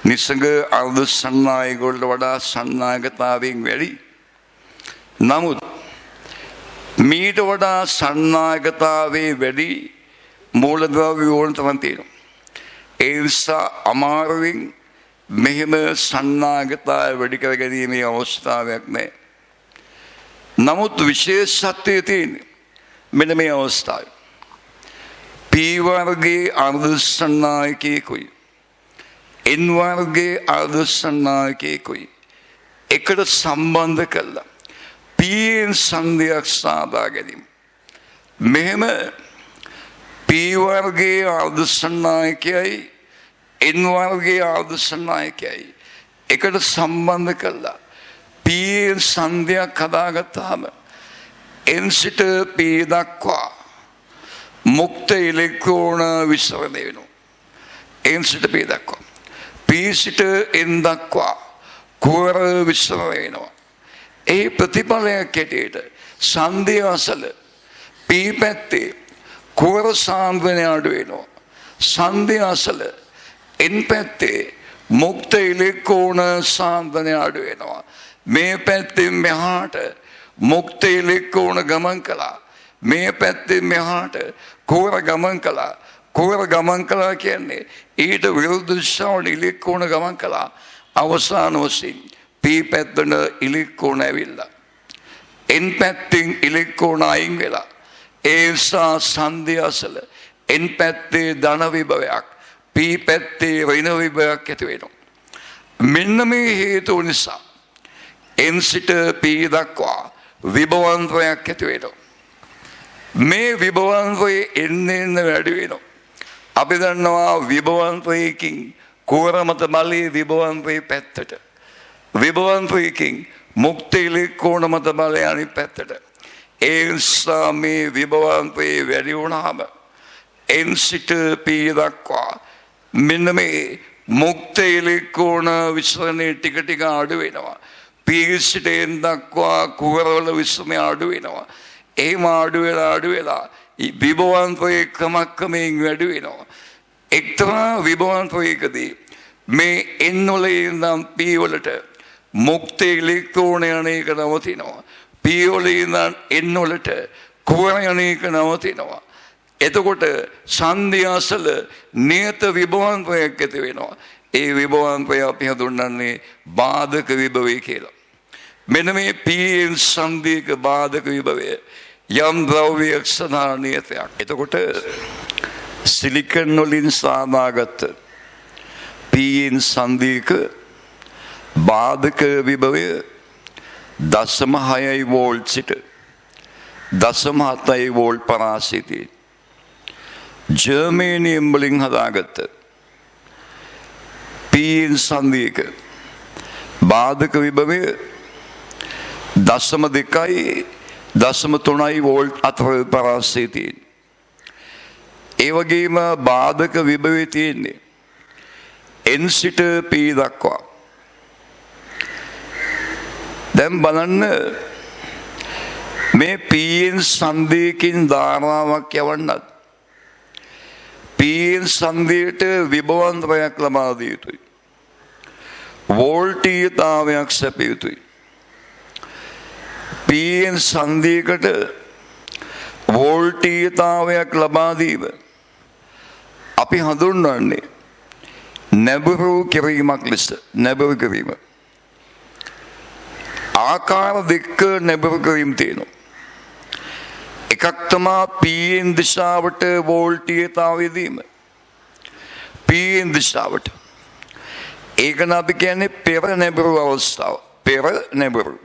නිසංග අර්ධ සන්නායකට වඩා සන්නායකතාවයෙන් වැඩි නමුත් මීට වඩා සන්නායකතාවයේ වැඩි මූලද්‍රව්‍ය ඕන තරම් තියෙනවා ඒ නිසා අමාරුවෙන් මෙහෙම සන්නායකතාවය වැඩි කර ගැනීමේ අවස්ථාවක් නැහැ නමුත් විශේෂත්වය තියෙන්නේ මෙන්න මේ අවස්ථාවේ P වර්ගයේ අර්ධ සන්නායකයෙකුයි N වර්ගයේ අර්ධ සන්නායකයෙකුයි එකට සම්බන්ධ කළා Pn සංදයක් සාදා ගැනීම මෙහෙම P වර්ගයේ අර්ධ සන්නායකයයි N වර්ගයේ අර්ධ සන්නායකයයි එකට සම්බන්ධ කළා Pn සංදයක් හදාගත්තාම N සිට P දක්වා මුක්ත ඉලෙක්ට්‍රෝන විසරණය වෙනවා N සිට P දක්වා P සිට N දක්වා කුවර විසරණය වෙනවා ඒ ප්‍රතිඵලයක් හැටියට සංදේ අසල P පැත්තේ කුවර සාන්ද්‍රණය අඩු වෙනවා සංදේ අසල N පැත්තේ මුක්ත ඉලෙක්ට්‍රෝන සාන්ද්‍රණය අඩු වෙනවා මේ පැත්තෙන් මෙහාට මුක්ත ඉලෙක්ට්‍රෝන ගමන් කළා මේ පැත්තෙන් මෙහාට කුවර ගමන් කළා කුවර ගමන් කළා කියන්නේ ඊට විරුද්ධ දිශාවට ඉලෙක්ට්‍රෝන ගමන් කළා අවසාන වශයෙන් P පැත්තට ඉලෙක්ට්‍රෝන ඇවිල්ලා N පැත්තෙන් ඉලෙක්ට්‍රෝන අයින් වෙලා ඒ නිසා සංදේ අසල N පැත්තේ ධන විභවයක් P පැත්තේ ඍණ විභවයක් ඇති වෙනවා මෙන්න මේ හේතුව නිසා N සිට P දක්වා විභවාන්තරයක් ඇති වෙනවා මේ විභවාන්තරයේ එන්න වැඩි වෙනවා අපි දන්නවා විභවන්තයකින් කෝරමත බලයේ විභවන්තයේ පැත්තට, විභවන්තයකින් මුක්ත ඉලෙක්කෝණ මත බලය අනිත් පැත්තට. ඒ නිසා මේ විභවන්තයේ වැඩි වුණාම එන් සිට පී දක්වා මෙන්න මේ මුක්ත ඉලෙක්කෝණ විසරණේ ටික ටික අඩු වෙනවා. පී සිට එන් දක්වා කුහරවල විසරණේ අඩු වෙනවා. එහෙම අඩු වෙලා විභවන්තයේ ක්‍රමක්‍රමයෙන් වැඩි වෙනවා. එක්තරා විභවන්තයකදී මේ එන් වල ඉඳන් පී වලට මුක්ත ඉලෙක්ට්‍රෝන යන එක නවතිනවා. පී වල ඉඳන් එන් වලට කුහර යන එක නවතිනවා. එතකොට සංධිය අසල නියත විභවන්තයක් ඇති වෙනවා. ඒ විභවන්තය අපි හඳුන්වන්නේ බාධක විභවය කියලා. මෙන්න මේ පීඑන් සංධියක බාධක විභවය යම් ද්‍රව්‍යයක් සඳහා නියතයක්. එතකොට සිලිකන් වලින් සාදාගත්ත පීඑන් සංධියක බාධක විභවය 0.6 වෝල්ට් සිට 0.7 වෝල්ට් පරාසිතී. ජර්මේනියම් වලින් හදාගත්ත පීඑන් සංධියක බාධක විභවය 0.2 0.3 වෝල්ට් අතර පරාසිතී. ඒ වගේම බාධක විභවය තියෙන්නේ එන් සිට පී දක්වා. දැන් බලන්න මේ පීඑන් සංධියකින් ධාරාවක් යවන්නත් පීඑන් සංධියට විභවන්තරයක් ලබා දිය යුතුයි. වෝල්ටීයතාවයක් සැපිය යුතුයි. පීඑන් සංධියකට වෝල්ටීයතාවයක් ලබා දීම අපි හඳුන්වන්නේ නැඹුරු කිරීමක් ලෙස. නැඹුරු කිරීම ආකාර දෙක නැඹුරු කිරීම තියෙනවා. එකක් තමා පීඑන් දිශාවට වෝල්ටීයතාවය දීම. පීඑන් දිශාවට ඒකන අපි කියන්නේ පෙර නැඹුරු අවස්ථාව. පෙර නැඹුරු.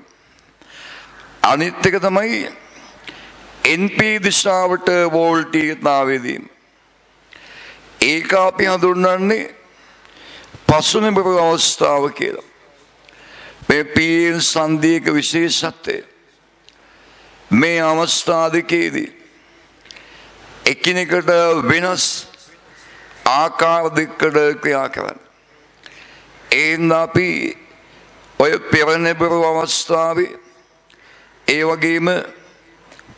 අනිත් එක තමයි එන්පී දිශාවට වෝල්ටීයතාවය දීම. ඒක අපි හඳුන්වන්නේ පසු නැඹුරු අවස්ථාව කියලා. මේ පීඑන් සංධියක විශේෂත්වය මේ අවස්ථා දෙකේදී එකිනෙකට වෙනස් ආකාර දෙකකට ක්‍රියා කරන. එයින් අපි ඔය පෙර නැඹුරු අවස්ථාවේ ඒ වගේම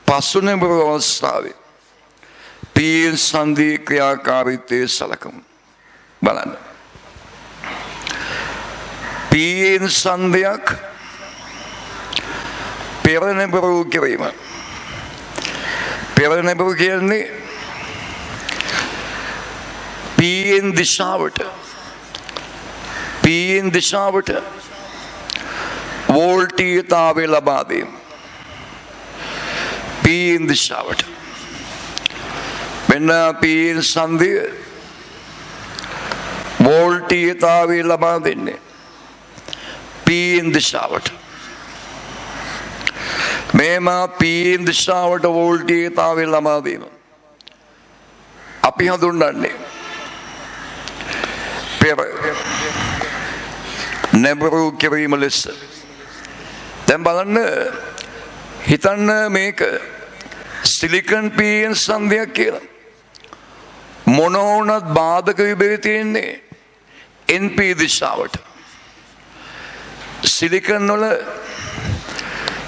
පසු නැඹුරු අවස්ථාවේ පීඑන් සංධියේ ක්‍රියාකාරීත්වය සලකමු. බලන්න. පීඑන් සංධියක් පෙර නැඹුරු කිරීම. පෙර නැඹුරු කියන්නේ පීඑන් දිශාවට වෝල්ටීයතාවය ලබා දීම. පීඑන් දිශාවට මෙන්න පීඑන් සංධිය වෝල්ටීයතාවය ලබා දෙන්නේ පීඑන් දිශාවට. මේම පීඑන් දිශාවට වෝල්ටීයතාවය ලබා දීම අපි හඳුන්වන්නේ පෙර නැඹුරු කිරීම ලෙස. දැන් බලන්න හිතන්න මේක සිලිකන් පීඑන් සංධියක් කියලා. මොන වුණත් බාධක විභවය තියෙන්නේ එන්පී දිශාවට. සිලිකන් වල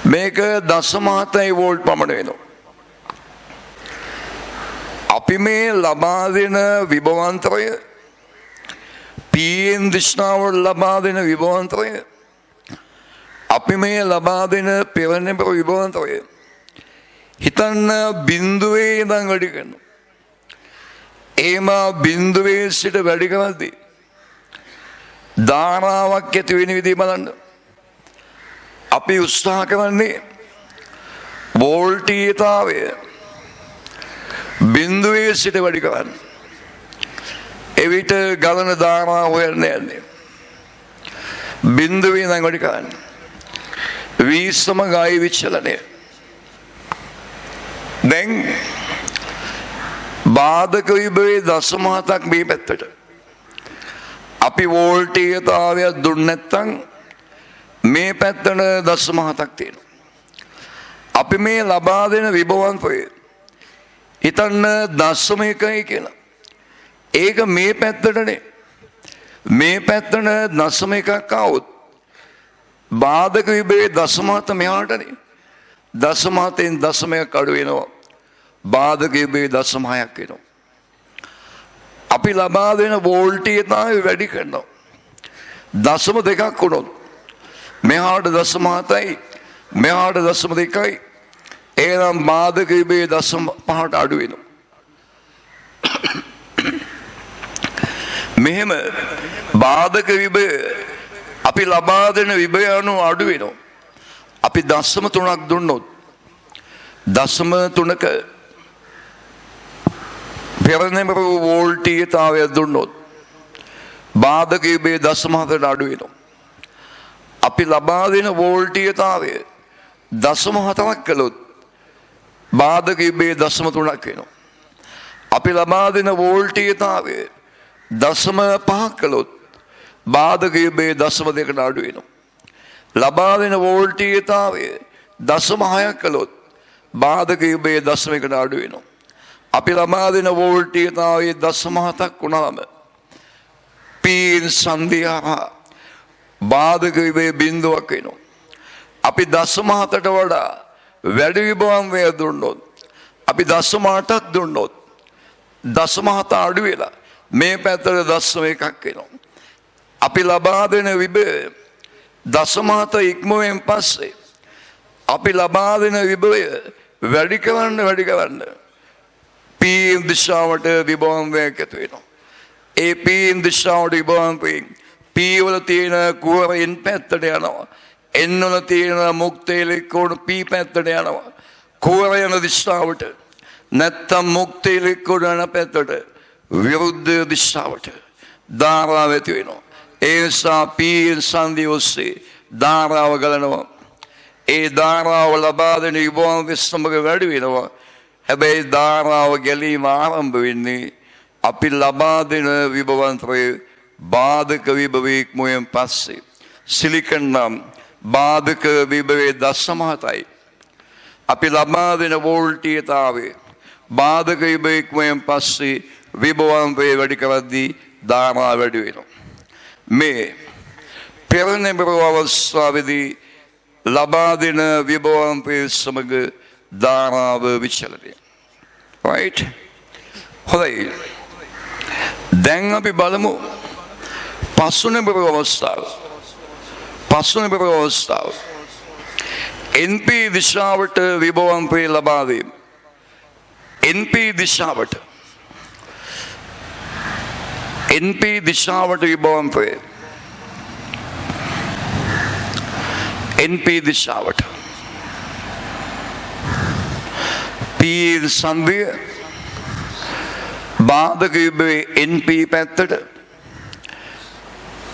මේක 0.7 වෝල්ට් පමණ වෙනවා. අපි මේ ලබා දෙන විභවාන්තරය පීඑන් දිශාවට ලබා දෙන විභවාන්තරය අපි මේ ලබා දෙන පෙර නැඹුරු විභවාන්තරය හිතන්න බිඳුවේ ඉඳන් වැඩි කරනවා. එහෙම බිඳුවේ සිට වැඩි කරද්දී ධාරාවක් ඇති වෙන විදිහ බලන්න. අපි උත්සාහ කරන්නේ වෝල්ටීයතාවය බිඳුවේ සිට වැඩි කරන්න. එවිට ගලන ධාරාව හොයන්න යන්නේ බිඳුවේ ඉඳන් වැඩි කරන්න. විසමග I විචලනය. දැන් බාධක විභවයේ 0.7ක් මේ පැත්තට. අපි වෝල්ටීයතාවය දුන්නේ නැත්නම් මේ පැත්තට 0.7ක් තියෙනවා. අපි මේ ලබා දෙන විභවන්තය හිතන්න 0.1යි කියලා. ඒක මේ පැත්තටනේ. මේ පැත්තට 0.1ක් આવොත් බාධක විභවයේ 0.7 මෙහාටනේ. 0.7න් 0.1ක් අඩු වෙනවා. බාධක විභවයේ 0.6ක් වෙනවා. අපි ලබා දෙන වෝල්ටීයතාවය වැඩි කරනවා. 0.2ක් වුණොත් මෙහාට 0.7යි මෙහාට 0.2යි. එහෙනම් බාධක විභවයේ 0.5ට අඩු වෙනවා. මෙහෙම බාධක විභවය අපි ලබා දෙන විභවය අනුව අඩු වෙනවා. අපි 0.3ක් දුන්නොත් 0.3ක පෙරනැමර වෝල්ටීයතාවය දුන්නොත් බාධක විභවය 0.7ට අඩු වෙනවා. අපි ලබා දෙන වෝල්ටීයතාවය 0.4ක් කළොත් බාධක විභවය 0.3ක් වෙනවා. අපි ලබා දෙන වෝල්ටීයතාවය 0.5ක් කළොත් බාධක විභවය 0.2කට අඩු වෙනවා. ලබා දෙන වෝල්ටීයතාවය 0.6ක් කළොත් බාධක විභවය 0.1කට අඩු වෙනවා. අපි ලබා දෙන වෝල්ටීයතාවය 0.7ක් වුණාම පීන් සංධියා බාධක විභවය 0ක් වෙනවා. අපි 0.7ට වඩා වැඩි විභවන්තය දුන්නොත් අපි 0.8ක් දුන්නොත් 0.7 අඩු වෙලා මේ පැත්තට 0.1ක් වෙනවා. අපි ලබා දෙන විභවය 0.7 ඉක්මවෙන් පස්සේ අපි ලබා දෙන විභවය වැඩි කරන්න පීන් දිශාවට විභවන්තයක් ඇති වෙනවා. ඒ පීන් දිශාවට විභවන්තයෙන් පී වල තියෙන කුහරයෙන් පැත්තට යනවා. එන් වල තියෙන මුක්ත ඉලෙක්ට්‍රෝන පී පැත්තට යනවා. කුහර යන දිශාවට නැත්තම් මුක්ත ඉලෙක්ට්‍රෝන යන පැත්තට විරුද්ධ දිශාවට ධාරාව ඇති වෙනවා. ඒ නිසා පී සංධිය ඔස්සේ ධාරාව ගලනවා. ඒ ධාරාව ලබා දෙන විභවන්තය සමග වැඩි වෙනවා. හැබැයි ධාරාව ගැලීම ආරම්භ වෙන්නේ අපි ලබා දෙන විභවන්තය බාධක විභවයේ ඉක්මවෙන් පස්සේ. සිලිකන් නම් බාධක විභවයේ 0.7යි. අපි ලබා දෙන වෝල්ටීයතාවය බාධක විභවයේ ඉක්මවෙන් පස්සේ විභවන්තය වැඩි කරද්දී ධාරාව වැඩි වෙනවා. මේ පෙරනැමර අවස්ථාවේදී ලබා දෙන විභවන්තය සමග ධාරාව විචලනය. right? හොඳයි. දැන් අපි බලමු පස්වනැමර අවස්ථාව. පස්වනැමර අවස්ථාව. NP දිශාවට විභවන්තය ලබා දීම. NP දිශාවට. NP දිශාවට විභවන්තය. NP දිශාවට. පී සංධිය බාධක විභවයේ NP පැත්තට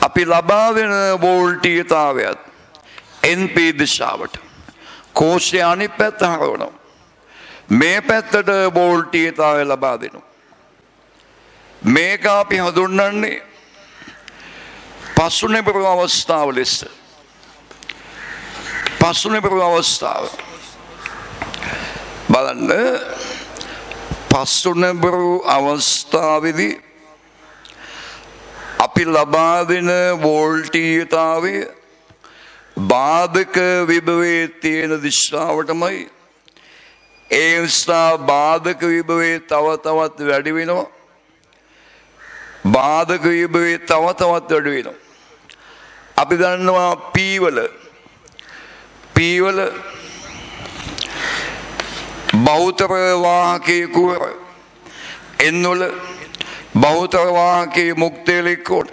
අපි ලබා දෙන වෝල්ටීයතාවයත් NP දිශාවට. කෝෂයේ අනිත් පැත්ත හරවනවා. මේ පැත්තට වෝල්ටීයතාවය ලබා දෙනවා. මේක අපි හඳුන්වන්නේ පස්වනැමර අවස්ථාව ලෙස. පස්වනැමර අවස්ථාව බලන්න. පස්වනැමර අවස්ථාවේදී අපි ලබා දෙන වෝල්ටීයතාවය බාධක විභවයේ තියෙන දිශාවටමයි. ඒ නිසා බාධක විභවයේ තව තවත් වැඩි වෙනවා. බාධක විභවයේ තව තවත් වැඩි වෙනවා. අපි දන්නවා පීවල බහුතර වාහකයේ කුහර එන්වල බහුතර වාහකයේ මුක්ත ඉලෙක්ට්‍රෝන.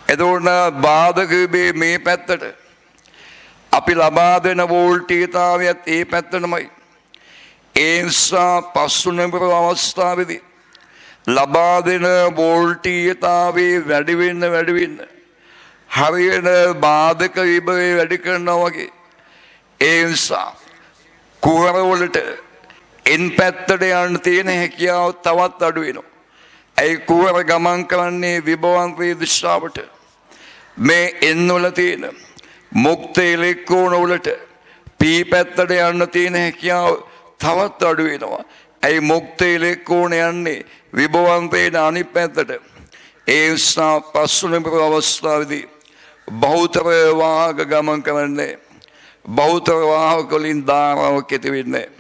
එතකොට බාධක විභවයේ මේ පැත්තට අපි ලබා දෙන වෝල්ටීයතාවයත් ඒ පැත්තටමයි. ඒ නිසා පස්වනැමර අවස්ථාවේදී ලබා දෙන වෝල්ටීයතාවයේ වැඩි වෙන්න හරියට බාධක විභවය වැඩි කරනවා වගේ. ඒ නිසා කුහරවලට එන් පැත්තට යන්න තියෙන හැකියාව තවත් අඩු වෙනවා. ඒ කුවර ගමන් කරන්නේ විභවාන්තයේ දිශාවට. මේ එන් වල තියෙන මුක්ත ඉලෙක්ට්‍රෝන වලට පී පැත්තට යන්න තියෙන හැකියාව තවත් අඩු වෙනවා. ඒ මුක්ත ඉලෙක්ට්‍රෝන යන්නේ විභවාන්තයේ අනිත් පැත්තට. ඒ නිසා පස්වෙනි අවස්ථාවේදී බහුතර වාහක ගමන් කරන්නේ බහුතර වාහක වලින් ධාරාවක් ඇති වෙන්නේ.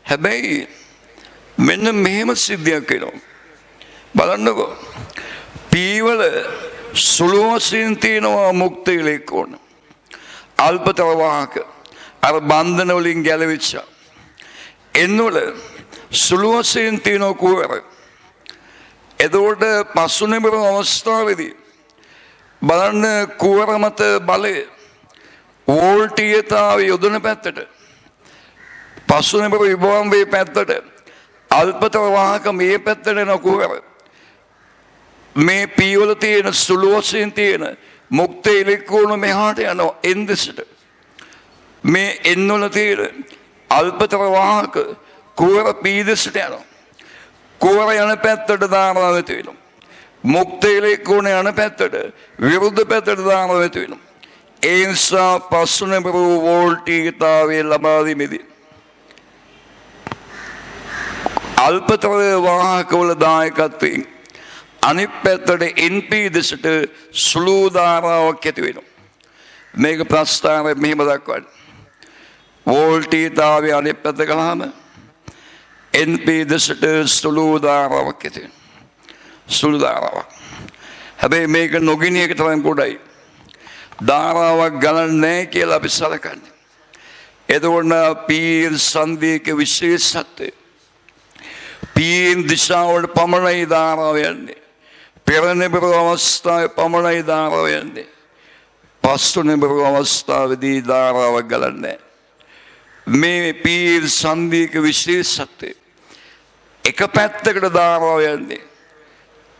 හැබැයි මෙන්න මෙහෙම සිද්ධියක් වෙනවා. බලන්නකෝ. පීවල සුළු වශයෙන් තියෙනවා මුක්ත ඉලෙක්ට්‍රෝන. අල්පතර වාහක අර බන්ධන වලින් ගැලවිච්ච. එන්නවල සුළු වශයෙන් තියෙන කුවර. එතකොට පස්වෙනි අවස්ථාවේදී බලන්න කුවර මත බලය වෝල්ටීයතාව යොදන පැත්තට පස්වෙනි විභවම්වේ පැත්තට අල්පතර වාහක මේ පැත්තට එන කුවර මේ පීවල තියෙන සුළු වශයෙන් තියෙන මුක්ත ඉලෙක්ට්‍රෝන මෙහාට යනවා එන් දෙසට. මේ එන් වල තියෙන අල්පතර වාහක කුවර පී දෙසට යනවා. කුවර යන පැත්තට ධාරාව ඇති වෙනවා. මුක්ත ඉලෙක්ට්‍රෝන යන පැත්තට විරුද්ධ පැත්තට ධාරාව ඇති වෙනවා. ඒ නිසා පස්වෙනි වෝල්ටීයතාවය ලබා දීමේදී අල්පතර වාහකවල දායකත්වයෙන් අනිත් පැත්තට NP දෙසට සුළු ධාරාවක් ඇති වෙනවා. මේක ප්‍රස්ථාරය මෙහෙම දක්වන්නේ. වෝල්ටීයතාවය අනිත් පැත්ත ගලහම NP දෙසට සුළු ධාරාවක් ඇති වෙනවා. සුළු ධාරාවක්. හැබැයි මේක නොගිනිය එක තරම් පොඩයි. ධාරාවක් ගලන්නේ නැහැ කියලා අපි සලකන්නේ. එතකොට පීන් සංදීක විශේෂත්වය පීන් දිශාවට පමණයි ධාරාව යන්නේ. පෙරනිබර අවස්ථාවේ පමණයි ධාරාව යන්නේ. පස්වෙනිබර අවස්ථාවේදී ධාරාවක් ගලන්නේ. මේ පීන් සංදීක විශේෂත්වය එක පැත්තකට ධාරාව යන්නේ.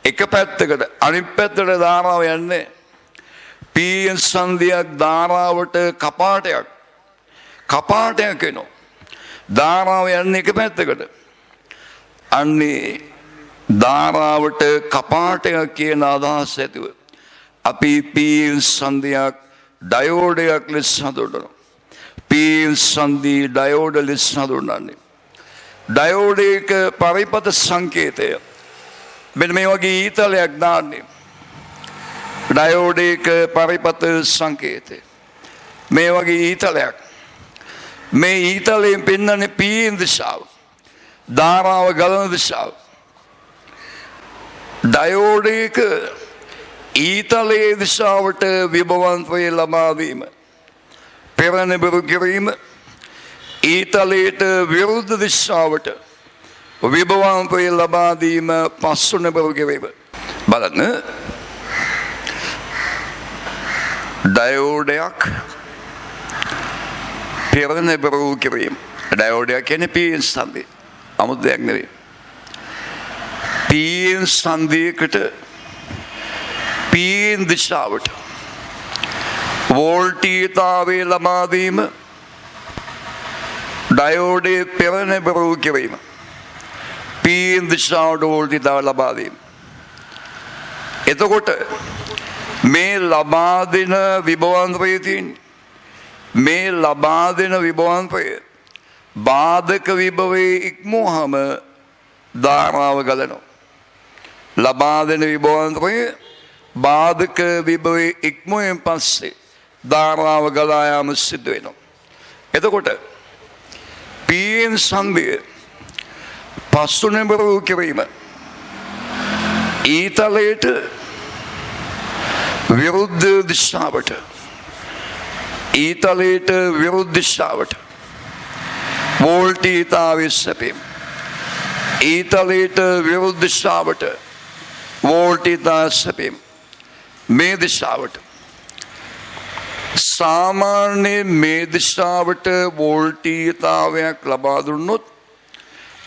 එක පැත්තකට අනිත් පැත්තට ධාරාව යන්නේ. පීන් සංදියක් ධාරාවට කපාටයක් වෙනවා. ධාරාව යන්නේ එක පැත්තකට. අන්නේ ධාරාවට කපාටයක් කියන අදහස ඇතිව අපි පීන් සංදියක් ඩයෝඩයක් ලෙස හඳුන්වනවා. පීන් සංදි ඩයෝඩ ලෙස හඳුන්වන්නේ. ඩයෝඩ එක පරිපත සංකේතය. මෙන්න මේ වගේ ඊතලයක් දාන්නේ. ඩයෝඩ එක පරිපත සංකේතය. මේ වගේ ඊතලයක්. මේ ඊතලයෙන් පෙන්වන්නේ පීන් දිශාව. ධාරාව ගලන දිශාව. ඩයෝඩ එක ඊතලයේ දිශාවට විභවන්තය ලබා දීම. පෙරනිබරු කිරීම. ඊතලයට විරුද්ධ දිශාවට විභවන්තය ලබා දීම පස්වෙනිබරු කිරීම. බලන්න. ඩයෝඩයක් පෙරනිබරු කිරීම. ඩයෝඩයක් කියන්නේ පීන් සංදි. 아무ත් දෙයක් නෙවෙයි. පීන් සංදියකට පීන් දිශාවට වෝල්ටීයතාවය ලබා දීම ඩයෝඩේ පෙරනිබරු කිරීම. පීන් දිශාවට වෝල්ටීයතාවය ලබා දීම. එතකොට මේ ලබා දෙන විභවන්තය තියෙන්නේ. මේ ලබා දෙන විභවන්තය බාධක විභවයේ ඉක්මුවහම ධාරාව ගලනවා. ලබා දෙන විභවන්තය බාධක විභවයේ ඉක්මුවෙන් පස්සේ ධාරාව ගලා යාම සිද්ධ වෙනවා. එතකොට පීන් සංදිය පස්වෙනිබරු කිරීම ඊතලයට විරුද්ධ දිශාවට ඊතලයට විරුද්ධ දිශාවට වෝල්ටීයතාවය සැපීම. ඊතලයට විරුද්ධ දිශාවට වෝල්ටීයතාවය සැපීම. මේ දිශාවට සාමාන්‍ය මේ දිශාවට වෝල්ටීයතාවයක් ලබා දුන්නොත්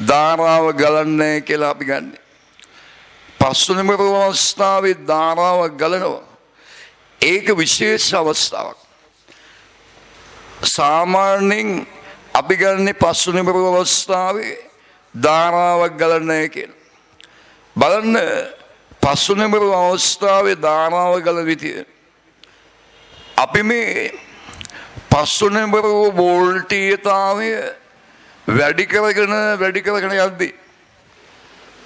ධාරාව ගලන්නේ කියලා අපි ගන්නෙ. පස්වෙනිබර අවස්ථාවේ ධාරාව ගලනවා. ඒක විශේෂ අවස්ථාවක්. සාමාන්‍යයෙන් අපි ගන්නේ පස්වෙනි අවස්ථාවේ ධාරාවක් ගලන්නේ කියලා. බලන්න පස්වෙනි අවස්ථාවේ ධාරාව ගලන විදිය. අපි මේ පස්වෙනි වෝල්ටීයතාවය වැඩි කරගෙන යද්දී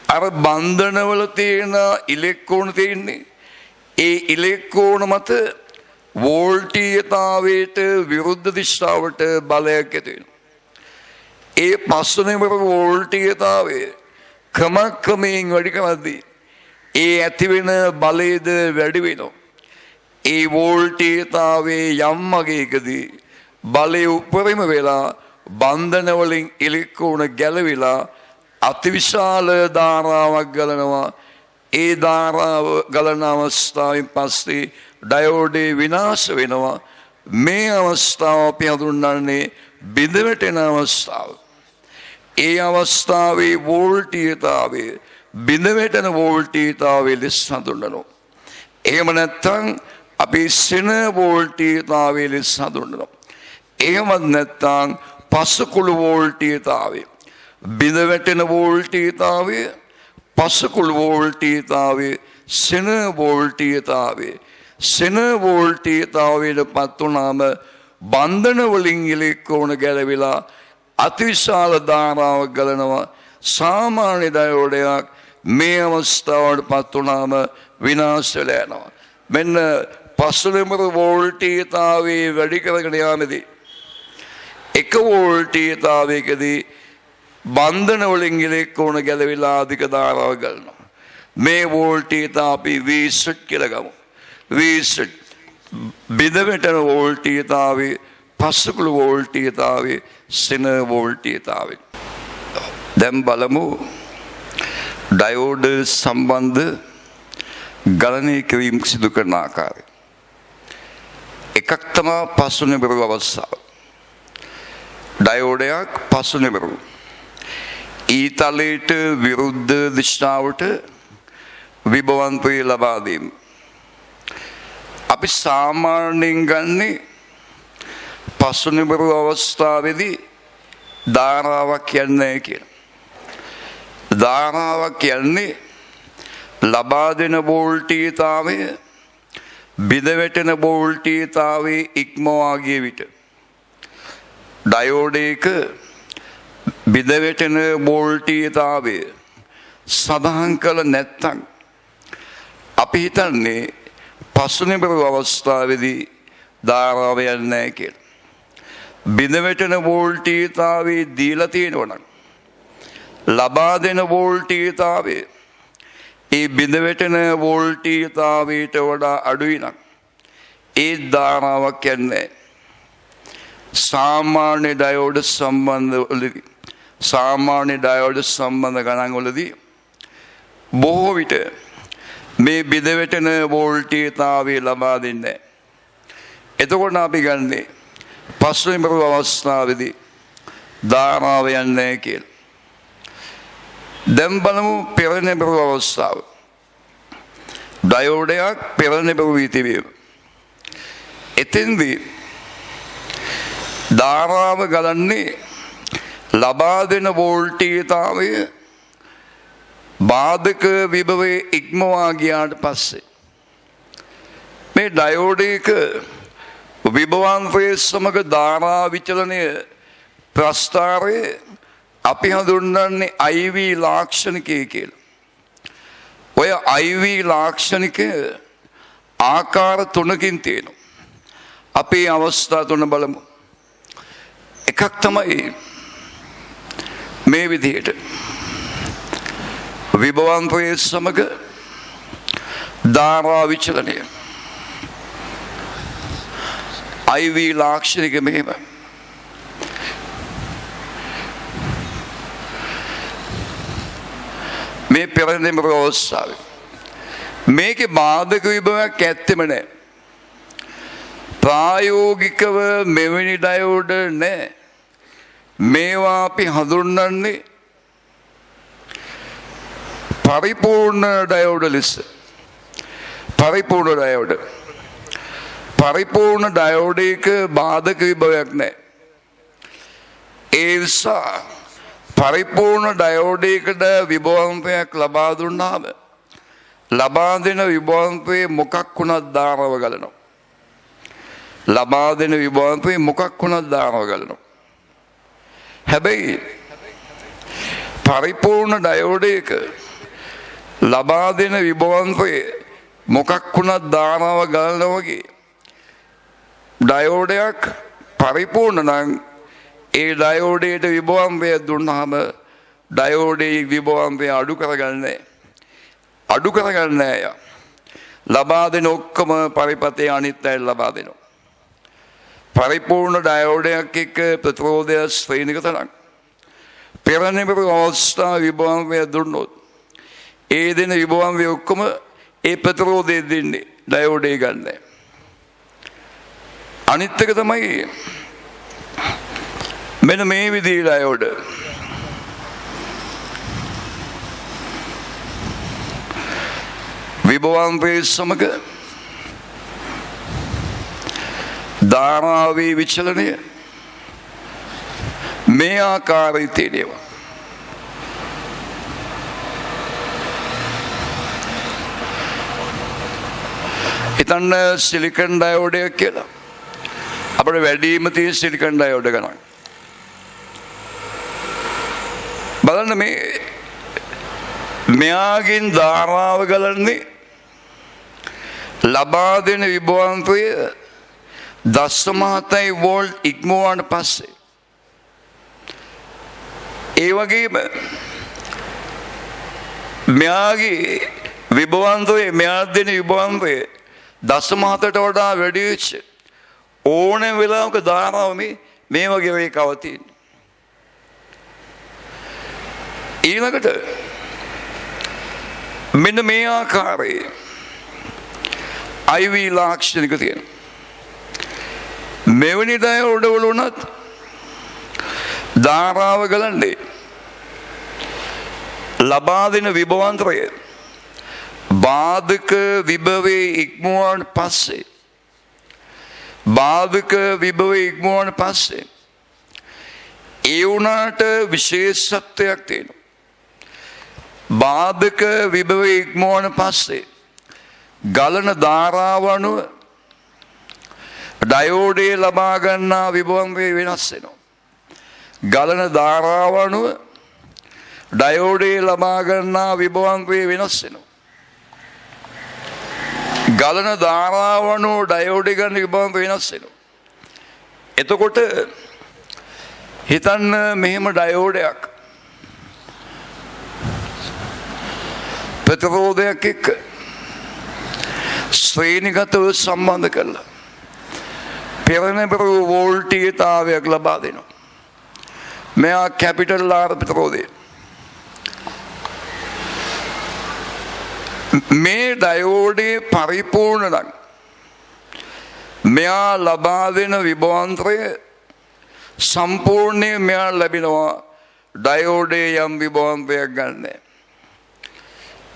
අර බන්ධනවල තියෙන ඉලෙක්ට්‍රෝන තියෙන්නේ ඒ ඉලෙක්ට්‍රෝන මත වෝල්ටීයතාවයට විරුද්ධ දිශාවට බලයක් ඇති වෙනවා. ඒ පස්වෙනි වෝල්ටීයතාවය ක්‍රමයෙන් වැඩි කරද්දී ඒ ඇති වෙන බලයද වැඩි වෙනවා. ඒ වෝල්ටීයතාවයේ යම් මගයකදී බලය උපරිම වෙලා බන්ධන වලින් ඉලෙක්ට්‍රෝන ගැලවිලා අතිවිශාල ධාරාවක් ගලනවා. ඒ ධාරාව ගලන අවස්ථාවෙන් පස්සේ ඩයෝඩේ විනාශ වෙනවා. මේ අවස්ථාව අපි හඳුන්වන්නේ බිඳ වැටෙන අවස්ථාව. ඒ අවස්ථාවේ වෝල්ටීයතාවය බිඳ වැටෙන වෝල්ටීයතාවය ලෙස හඳුන්වනවා. එහෙම නැත්නම් අපි සෙන වෝල්ටීයතාවය ලෙස හඳුන්වනවා. එහෙමත් නැත්නම් පසකුළු වෝල්ටීයතාවය බිඳ වැටෙන වෝල්ටීයතාවය පසකුළු වෝල්ටීයතාවය සෙන වෝල්ටීයතාවය සෙන වෝල්ටීයතාවයට පත් වුණාම බන්ධන වලින් ඉලෙක්ට්‍රෝන ගැලවිලා අතිවිශාල ධාරාවක් ගලනවා. සාමාන්‍ය ඩයෝඩයක් මේ අවස්ථාවට පත් වුණාම විනාශ වෙලා යනවා. මෙන්න පස්වෙනි වෝල්ටීයතාවයේ වැඩි කරගෙන යාමේදී එක වෝල්ටීයතාවයකදී බන්ධන වලින් ඉලෙක්ට්‍රෝන ගැලවිලා අධික ධාරාවක් ගලනවා. මේ වෝල්ටීයතාව අපි V කියලා ගමු. V බිඳ වැටෙන වෝල්ටීයතාවයේ පසකුළු වෝල්ටීයතාවයේ සෙන වෝල්ටීයතාවයේ. දැන් බලමු ඩයෝඩ් සම්බන්ධ ගලනය කිරීම සිදු කරන ආකාරය. එකක් තමයි පස්වෙනි අවස්ථාව. ඩයෝඩයක් පස්වෙනි ඊතලයට විරුද්ධ දිශාවට විභවන්තය ලබා දීම. අපි සාමාන්‍යයෙන් ගන්නේ පස්වෙනි අවස්ථාවේදී ධාරාවක් කියන්නේ කියලා. ධාරාවක් කියන්නේ ලබා දෙන වෝල්ටීයතාවය බිඳ වැටෙන වෝල්ටීයතාවයේ ඉක්මවා ගිය විට ඩයෝඩයක බිඳ වැටෙන වෝල්ටීයතාවය සඳහන් කළ නැත්නම් අපි හිතන්නේ පස්වෙනි අවස්ථාවේදී ධාරාව යන්නේ නැහැ කියලා. බිඳ වැටෙන වෝල්ටීයතාවයේ දීලා තියෙනවා නම් ලබා දෙන වෝල්ටීයතාවය ඒ බිඳ වැටෙන වෝල්ටීයතාවයට වඩා අඩුයි නම් ඒ ධාරාවක් යන්නේ. සාමාන්‍ය ඩයෝඩ් සම්බන්ධ ගණන් වලදී බොහෝ විට මේ බිඳ වැටෙන වෝල්ටීයතාවය ලබා දෙන්නේ. එතකොට අපි ගන්නේ පස්වෙනි අවස්ථාවේදී ධාරාව යන්නේ කියලා. දැන් බලමු පෙරණ අවස්ථාව. ඩයෝඩයක් පෙරණ වීතිවීම. එතෙන්දී ධාරාව ගලන්නේ ලබා දෙන වෝල්ටීයතාවය බාධක විභවයේ ඉක්මවා ගියාට පස්සේ මේ ඩයෝඩයක විභවාන්තයේ සමග ධාරා විචලනය ප්‍රස්ථාරය අපි හඳුන්වන්නේ IV ලාක්ෂණිකය කියලා. ඔය IV ලාක්ෂණිකය ආකාර තුනකින් තියෙනවා. අපි අවස්ථා තුන බලමු. එකක් තමයි මේ විදිහට විභවාන්තයේ සමග ධාරා විචලනය. IV ලාක්ෂණික මෙහෙම. මේ පෙරදෙම අවස්ථාවේ මේකේ බාධක විභවයක් ඇත්තෙම නැහැ. ප්‍රායෝගිකව මෙවැනි ඩයෝඩ් නැහැ. මේවා අපි හඳුන්වන්නේ පරිපූර්ණ ඩයෝඩ් ලෙස. පරිපූර්ණ ඩයෝඩ් එක බාධක විභවයක් නැහැ. ඒ නිසා පරිපූර්ණ ඩයෝඩයකට විභවාන්තයක් ලබා දුන්නාම ලබා දෙන විභවාන්තයේ මොකක් වුණත් දාරව ගලනවා. ලබා දෙන විභවාන්තයේ මොකක් වුණත් දාරව ගලනවා. හැබැයි පරිපූර්ණ ඩයෝඩයක ලබා දෙන විභවාන්තයේ මොකක් වුණත් දාරව ගලනවා වගේ ඩයෝඩයක් පරිපූර්ණ නම් ඒ ඩයෝඩයට විභවාන්තය දුන්නාම ඩයෝඩයේ විභවාන්තය අඩු කරගන්නේ. අඩු කරගන්නේ අය ලබා දෙන ඔක්කොම පරිපතේ අනිත් අය ලබා දෙනවා. පරිපූර්ණ ඩයෝඩයක් එක්ක ප්‍රතිරෝධය ශ්‍රේණිගත නම් පෙරනිමිර අවස්ථා විභවාන්තය දුන්නොත් ඒ දෙන විභවාන්තය ඔක්කොම ඒ ප්‍රතිරෝධය දෙන්නේ ඩයෝඩේ ගන්න. අනිත් එක තමයි මෙන්න මේ විදිහේ ඩයෝඩ විභවාන්තයේ සමග ධාරාවේ විචලනය මේ ආකාරයේ තියෙනවා. හිතන්න සිලිකන් ඩයෝඩයක් කියලා. අපිට වැඩිම තියෙන සිලිකන් ඩයෝඩ ගණන්. බලන්න මෙයාගෙන් ධාරාව ගලන්නේ ලබා දෙන විභවාන්තය 0.7 වෝල්ට් ඉක්මවුවාට පස්සේ ඒ වගේම මෙයාගේ විභවාන්තය මෙයා දෙන විභවාන්තය 0.7ට වඩා වැඩි වෙච්ච ඕනෑම වෙලාවක ධාරාව මේ වගේ වේකාව තියෙනවා. ඊළඟට මෙන්න මේ ආකාරයේ IV ලාක්ෂණික තියෙනවා. මෙවැනි ඩයෝඩ වල උනත් ධාරාව ගලන්නේ ලබා දෙන විභවාන්තරය බාධක විභවයේ ඉක්මවුවාට පස්සේ බාධක විභවයේ ඉක්මවුවාට පස්සේ ඒ උනාට විශේෂත්වයක් තියෙනවා. බාධක විභවයේ ඉක්මවුවාට පස්සේ ගලන ධාරාව අනුව ඩයෝඩේ ලබා ගන්නා විභවාන්තය වෙනස් වෙනවා. ගලන ධාරාව අනුව ඩයෝඩේ ලබා ගන්නා විභවාන්තය වෙනස් වෙනවා. ගලන ධාරාව අනුව ඩයෝඩේ ගන්න විභවාන්තය වෙනස් වෙනවා. එතකොට හිතන්න මෙහෙම ඩයෝඩයක් ප්‍රතිරෝධයක් එක්ක ශ්‍රේණිගතව සම්බන්ධ කරලා පෙරනිමිර වෝල්ටීයතාවයක් ලබා දෙනවා. මෙයා කැපිටල් ආර් ප්‍රතිරෝධය. මේ ඩයෝඩේ පරිපූර්ණ නම් මෙයා ලබා දෙන විභවාන්තරය සම්පූර්ණයෙන් මෙයා ලැබෙනවා ඩයෝඩේ යම් විභවාන්තරයක් ගන්න.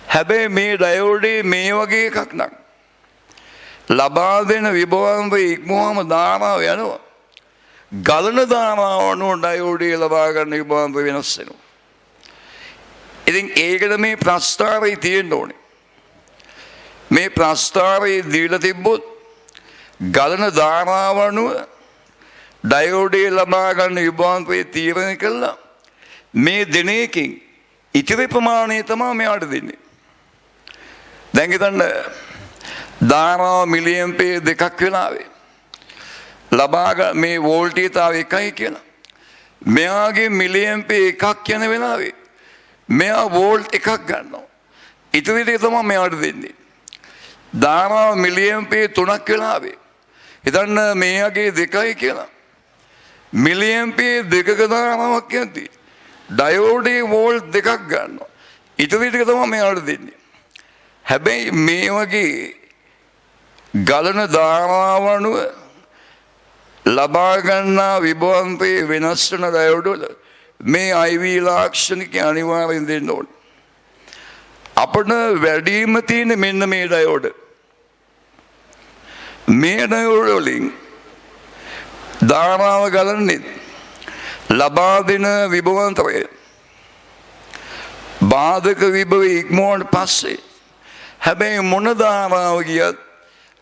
හැබැයි මේ ඩයෝඩේ මේ වගේ එකක් නම් ලබා දෙන විභවාන්තරය ඉක්මවම ධාරාව යනවා. ගලන ධාරාව අනුව ඩයෝඩේ ලබා ගන්න විභවාන්තරය වෙනස් වෙනවා. ඉතින් ඒකට මේ ප්‍රස්ථාරය තියෙන්න ඕනේ. මේ ප්‍රස්ථාරය දීලා තිබ්බොත් ගලන ධාරාව අනුව ඩයෝඩේ ලබා ගන්න විභවාන්තරය තීරණය කළා මේ දෙන එකකින් ඉතිරි ප්‍රමාණය තමයි මෙයාට දෙන්නේ. දැන් හිතන්න ධාරාව මිලියම්පේ 2ක් වෙලාවේ ලබා මේ වෝල්ටීයතාව 1යි කියලා. මෙයාගේ මිලියම්පේ 1ක් යන වෙලාවේ මෙයා වෝල්ට් 1ක් ගන්නවා. ඉතිරි ටික තමයි මෙයාට දෙන්නේ. ධාරාව මිලියම්පේ 3ක් වෙලාවේ හිතන්න මෙයාගේ 2යි කියලා. මිලියම්පේ 2ක ධාරාවක් යද්දී ඩයෝඩේ වෝල්ට් 2ක් ගන්නවා. ඉතිරි ටික තමයි මෙයාට දෙන්නේ. හැබැයි මේ වගේ ගලන ධාරාව අනුව ලබා ගන්නා විභවාන්තරයේ වෙනස් වෙන ඩයෝඩ වල මේ IV ලාක්ෂණික අනිවාර්යෙන් දෙන්න ඕනේ. අපිට වැඩිම තියෙන මෙන්න මේ ඩයෝඩ. මේ ඩයෝඩ වලින් ධාරාව ගලන්නේ ලබා දෙන විභවාන්තරය බාධක විභවය ඉක්මවුවට පස්සේ හැබැයි මොන ධාරාව ගියත්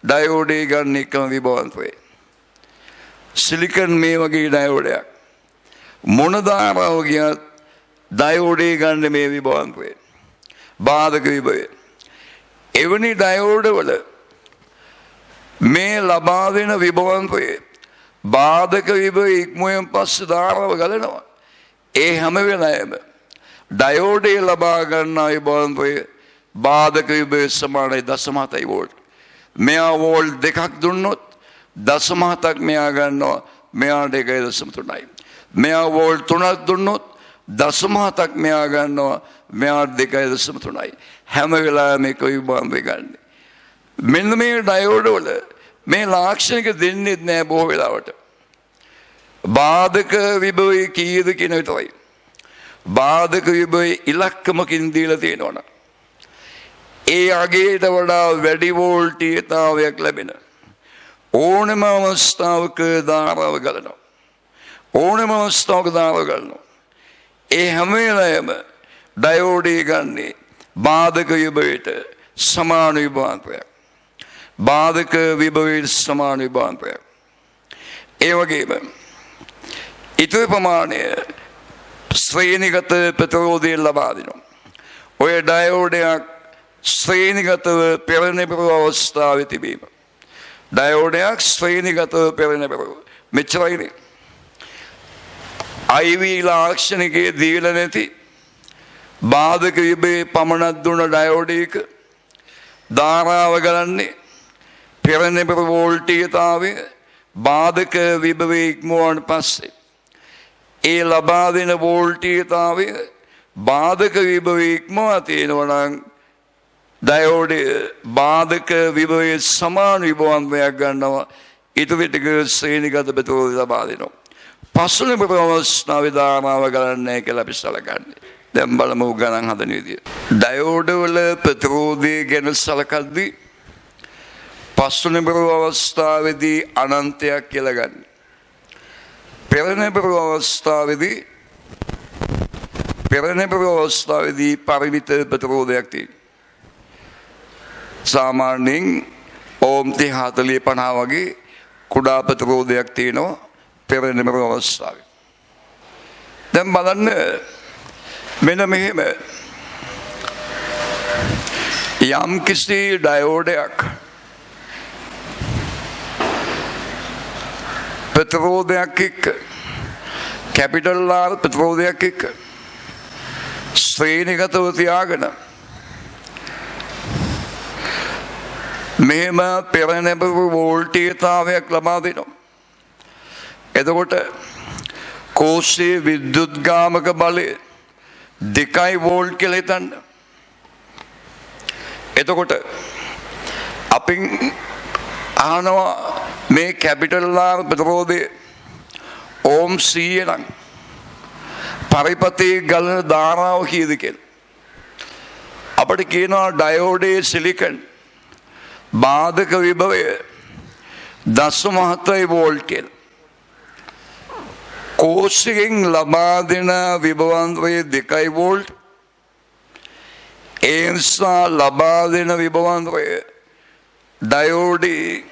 ඩයෝඩේ ගන්න එකම විභවාන්තරය. සිලිකන් මේ වගේ ඩයෝඩයක් මොන ධාරාව ගියත් ඩයෝඩේ ගන්න මේ විභවාන්තරය බාධක විභවය. එවැනි ඩයෝඩ වල මේ ලබා දෙන විභවාන්තරය බාධක විභවය ඉක්මවුවෙන් පස්සේ ධාරාව ගලනවා. ඒ හැම වෙලාවෙම ඩයෝඩේ ලබා ගන්නා විභවාන්තරය බාධක විභවය සමානයි 0.7 වෝල්ට්. මෙයා වෝල්ට් දෙකක් දුන්නොත් 0.7ක් මෙයා ගන්නවා. මෙයාට 1.3යි. මෙයා වෝල්ට් 3ක් දුන්නොත් 0.7ක් මෙයා ගන්නවා. මෙයාට 2.3යි. හැම වෙලාවෙම එක විභවාන්තරය ගන්න. මෙන්න මේ ඩයෝඩ වල මේ ලාක්ෂණික දෙන්නේ නැහැ බොහෝ වෙලාවට. බාධක විභවය කීයද කියන විතරයි. බාධක විභවය ඉලක්කමකින් දීලා තියෙනවනේ. ඒ අගයට වඩා වැඩි වෝල්ටීයතාවයක් ලැබෙන ඕනම අවස්ථාවක ධාරාව ගලනවා. ඕනම අවස්ථාවක ධාරාව ගලනවා. ඒ හැම වෙලාවෙම ඩයෝඩේ ගන්නේ බාධක විභවයට සමාන විභවාන්තරයක්. බාධක විභවයට සමාන විභවාන්තරයක්. ඒ වගේම ඊටු ප්‍රමාණය ශ්‍රේණිගත ප්‍රතිරෝධය ලබා දෙනවා. ඔය ඩයෝඩයක් ශ්‍රේණිගතව පෙරණැඹුරු අවස්ථාවේ තිබීම. ඩයෝඩයක් ශ්‍රේණිගතව පෙරණැඹුරු මෙච්චරයිනේ. IV ලාක්ෂණිකයේ දීලා නැති බාධක විභවයේ පමණක් දුන ඩයෝඩයක ධාරාව ගලන්නේ පෙරණැඹුරු වෝල්ටීයතාවය බාධක විභවයේ ඉක්මවුවාට පස්සේ ඒ ලබා දෙන වෝල්ටීයතාවය බාධක විභවයේ ඉක්මවා තියෙනවා නම් ඩයෝඩය බාධක විභවයේ සමාන විභවාන්තරයක් ගන්නවා. ඊට ටික ශ්‍රේණිගත ප්‍රතිරෝධය ලබා දෙනවා. පස්වෙනි අවස්ථාවේ ධාරාව ගලන්නේ කියලා අපි සලකන්නේ. දැන් බලමු ගණන් හදන විදිය. ඩයෝඩ වල ප්‍රතිරෝධය ගැන සලකද්දී පස්වෙනි අවස්ථාවේදී අනන්තයක් කියලා ගන්න. පෙරණැඹුරු අවස්ථාවේදී පරිමිත ප්‍රතිරෝධයක් තියෙනවා. සාමාන්‍යයෙන් ඕම් 30 40 50 වගේ කුඩා ප්‍රතිරෝධයක් තියෙනවා පෙරණැඹුරු අවස්ථාවේ. දැන් බලන්න මෙන්න මෙහෙම යම් කිසි ඩයෝඩයක් ප්‍රතිරෝධයක් එක්ක කැපිටල් R ප්‍රතිරෝධයක් එක්ක ශ්‍රේණිගතව තියාගෙන මෙහෙම පෙරණැඹුරු වෝල්ටීයතාවයක් ලබා දෙනවා. එතකොට කෝෂයේ විද්‍යුත්ගාමක බලය 2 වෝල්ට් කියලා හිතන්න. එතකොට අපින් අහනවා මේ කැපිටල් R ප්‍රතිරෝධය ඕම් 100 නම් පරිපතේ ගලන ධාරාව කීයද කියලා. අපිට කියනවා ඩයෝඩේ සිලිකන් බාධක විභවය 0.7 වෝල්ට් කියලා. කෝෂයෙන් ලබා දෙන විභවාන්තරය 2 වෝල්ට්. ඒ නිසා ලබා දෙන විභවාන්තරය ඩයෝඩේ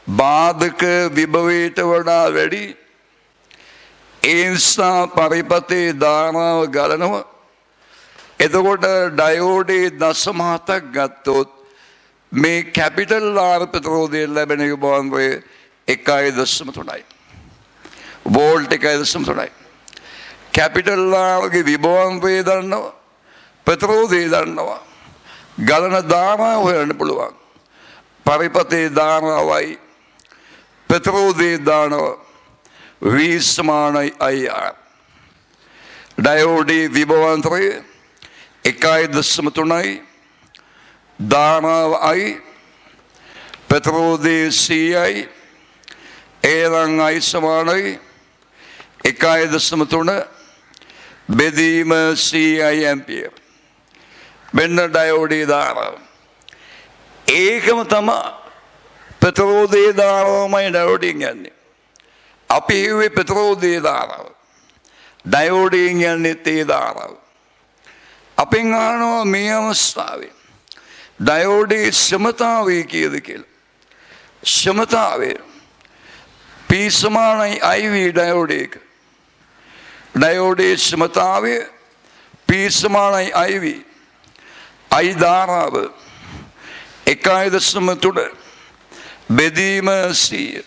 බාධක විභවයට වඩා වැඩි. ඒ නිසා පරිපතේ ධාරාව ගලනවා. එතකොට ඩයෝඩේ 0.7ක් ගත්තොත් මේ කැපිටල් R ප්‍රතිරෝධය ලැබෙන විභවාන්තරය 1.3යි. වෝල්ට් 1.3යි. කැපිටල් R ගේ විභවාන්තරය දන්නවා. ප්‍රතිරෝධය දන්නවා. ගලන ධාරාව හොයන්න පුළුවන්. පරිපතේ ධාරාවයි ප්‍රතිරෝධය දානවා. V සමානයි IR. ඩයෝඩේ විභවාන්තරය 1.3යි. ධාරාව I ප්‍රතිරෝධය Cයි. ඒරං I සමානයි 1.3 බෙදීම Ci ඇම්පියර්. මෙන්න ඩයෝඩේ ධාරාව. ඒකම තමයි ප්‍රතිරෝධයේ ධාරාවමයි ඩයෝඩින් යන්නේ. අපි හිව්වේ ප්‍රතිරෝධයේ ධාරාව. ඩයෝඩයෙන් යන්නේ තේ ධාරාව. අපෙන් අහනවා මේ අවස්ථාවේ ඩයෝඩේ ක්ෂමතාවය කීයද කියලා. ක්ෂමතාවය P සමානයි IV ඩයෝඩේක. ඩයෝඩේ ක්ෂමතාවය P සමානයි IV. I ධාරාව 1.3 බෙදීම 100.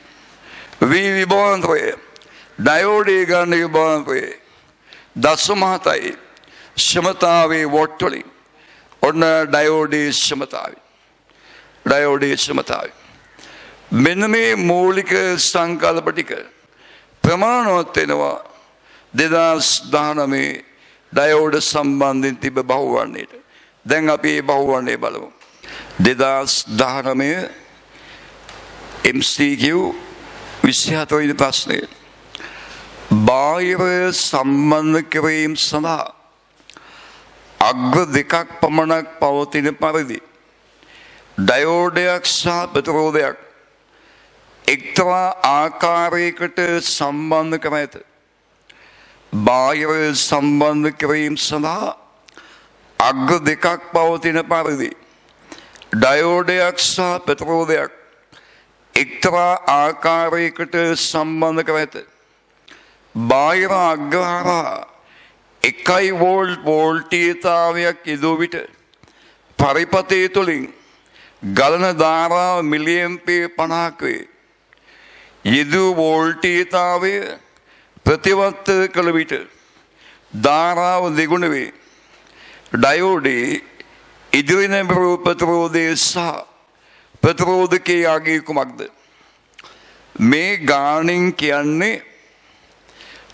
V විභවාන්තරය ඩයෝඩේ ගන්න විභවාන්තරය 0.7යි. ක්ෂමතාවේ වොට් වලින් ඔන්න ඩයෝඩේ ක්ෂමතාවය. ඩයෝඩේ ක්ෂමතාවය. මෙන්න මේ මූලික සංකල්ප ටික ප්‍රමාණවත් වෙනවා 2019 ඩයෝඩ සම්බන්ධයෙන් තිබ බහුවර්ණයට. දැන් අපි මේ බහුවර්ණය බලමු. 2019 MCQ 24 වෙනි ප්‍රශ්නය. බාහිර සම්බන්ධ කිරීම සඳහා අග්‍ර දෙකක් පමණක් පවතින පරිදි ඩයෝඩයක් සහ ප්‍රතිරෝධයක් එක්තරා ආකාරයකට සම්බන්ධ කර ඇත. බාහිර සම්බන්ධ කිරීම සඳහා අග්‍ර දෙකක් පවතින පරිදි ඩයෝඩයක් සහ ප්‍රතිරෝධයක් එක්තරා ආකාරයකට සම්බන්ධ කර ඇත. බාහිර අග්‍ර හරහා 1 වෝල්ට් වෝල්ටීයතාවයක් යෙදුව විට පරිපථය තුළින් ගලන ධාරාව මිලිඇම්පියර් 50ක වේ. යෙදූ වෝල්ටීයතාවය ප්‍රතිවර්ත කළ විට ධාරාව දෙගුණ වේ. ඩයෝඩේ ඉදිරි නැඹුරු ප්‍රතිරෝධය සහ ප්‍රතිරෝධකයේ අගය කුමක්ද? මේ ගාණින් කියන්නේ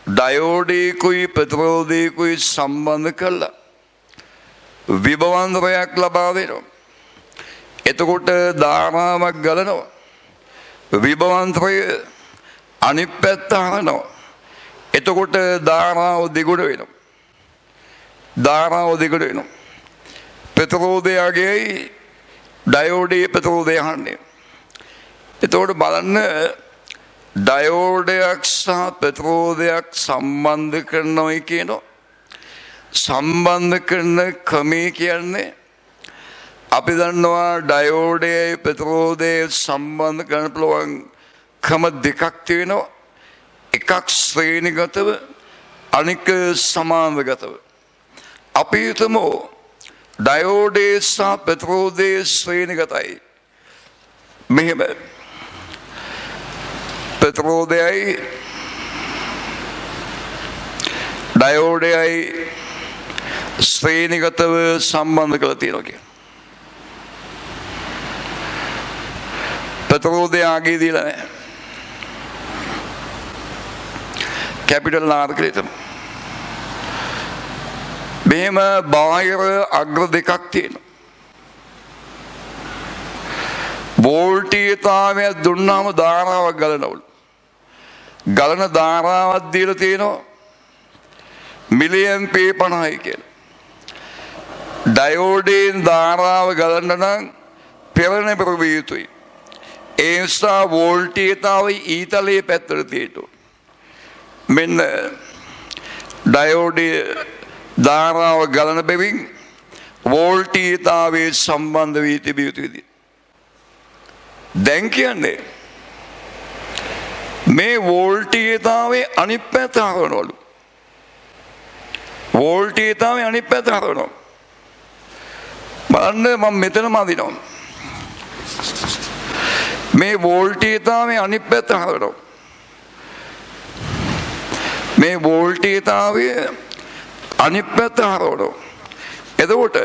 ඩයෝඩේකුයි ප්‍රතිරෝධයකුයි සම්බන්ධ කළා විභවාන්තරයක් ලබා දෙනවා. එතකොට ධාරාවක් ගලනවා. විභවාන්තරය අනිත් පැත්ත හරනවා. එතකොට ධාරාව දෙගුණ වෙනවා. ධාරාව දෙගුණ වෙනවා. ප්‍රතිරෝධයගේ ඩයෝඩේ ප්‍රතිරෝධය හන්නේ. එතකොට බලන්න ඩයෝඩයක් සහ ප්‍රතිරෝධයක් සම්බන්ධ කරනවා කියනවා. සම්බන්ධ කරන ක්‍රමය කියන්නේ අපි දන්නවා ඩයෝඩයේ ප්‍රතිරෝධයේ සම්බන්ධ කරන්න පුළුවන් ක්‍රම දෙකක් තියෙනවා. එකක් ශ්‍රේණිගතව අනික සමාන්තරගතව. අපි හිතමු ඩයෝඩයේ සහ ප්‍රතිරෝධයේ ශ්‍රේණිගතයි. මෙහෙම ප්‍රතිරෝධයයි ඩයෝඩයයි ශ්‍රේණිගතව සම්බන්ධ කරලා තියෙනවා කියන්නේ. ප්‍රතිරෝධය ආගේ දීලා නැහැ. කැපිටල් R කියලා හිතමු. මෙහෙම බාහිර අග්‍ර දෙකක් තියෙනවා. වෝල්ටීයතාවය දුන්නාම ධාරාවක් ගලනවලු. ගලන ධාරාවක් දීලා තියෙනවා මිලිඇම්පියර් 50යි කියලා. ඩයෝඩයෙන් ධාරාව ගලන්න නම් පෙරණ ප්‍රවිය යුතුයි. ඒ නිසා වෝල්ටීයතාවය ඊතලයේ පැත්තට තියෙනවා. මෙන්න ඩයෝඩයේ ධාරාව ගලන බැවින් වෝල්ටීයතාවයේ සම්බන්ධ වී තිබිය යුතුයි. දැන් කියන්නේ මේ වෝල්ටීයතාවයේ අනිත් පැත්ත හරවනවලු. වෝල්ටීයතාවයේ අනිත් පැත්ත හරවනවා. බලන්න මම මෙතනම අදිනවා. මේ වෝල්ටීයතාවයේ අනිත් පැත්ත හරවනවා. මේ වෝල්ටීයතාවයේ අනිත් පැත්ත හරවනවා. එතකොට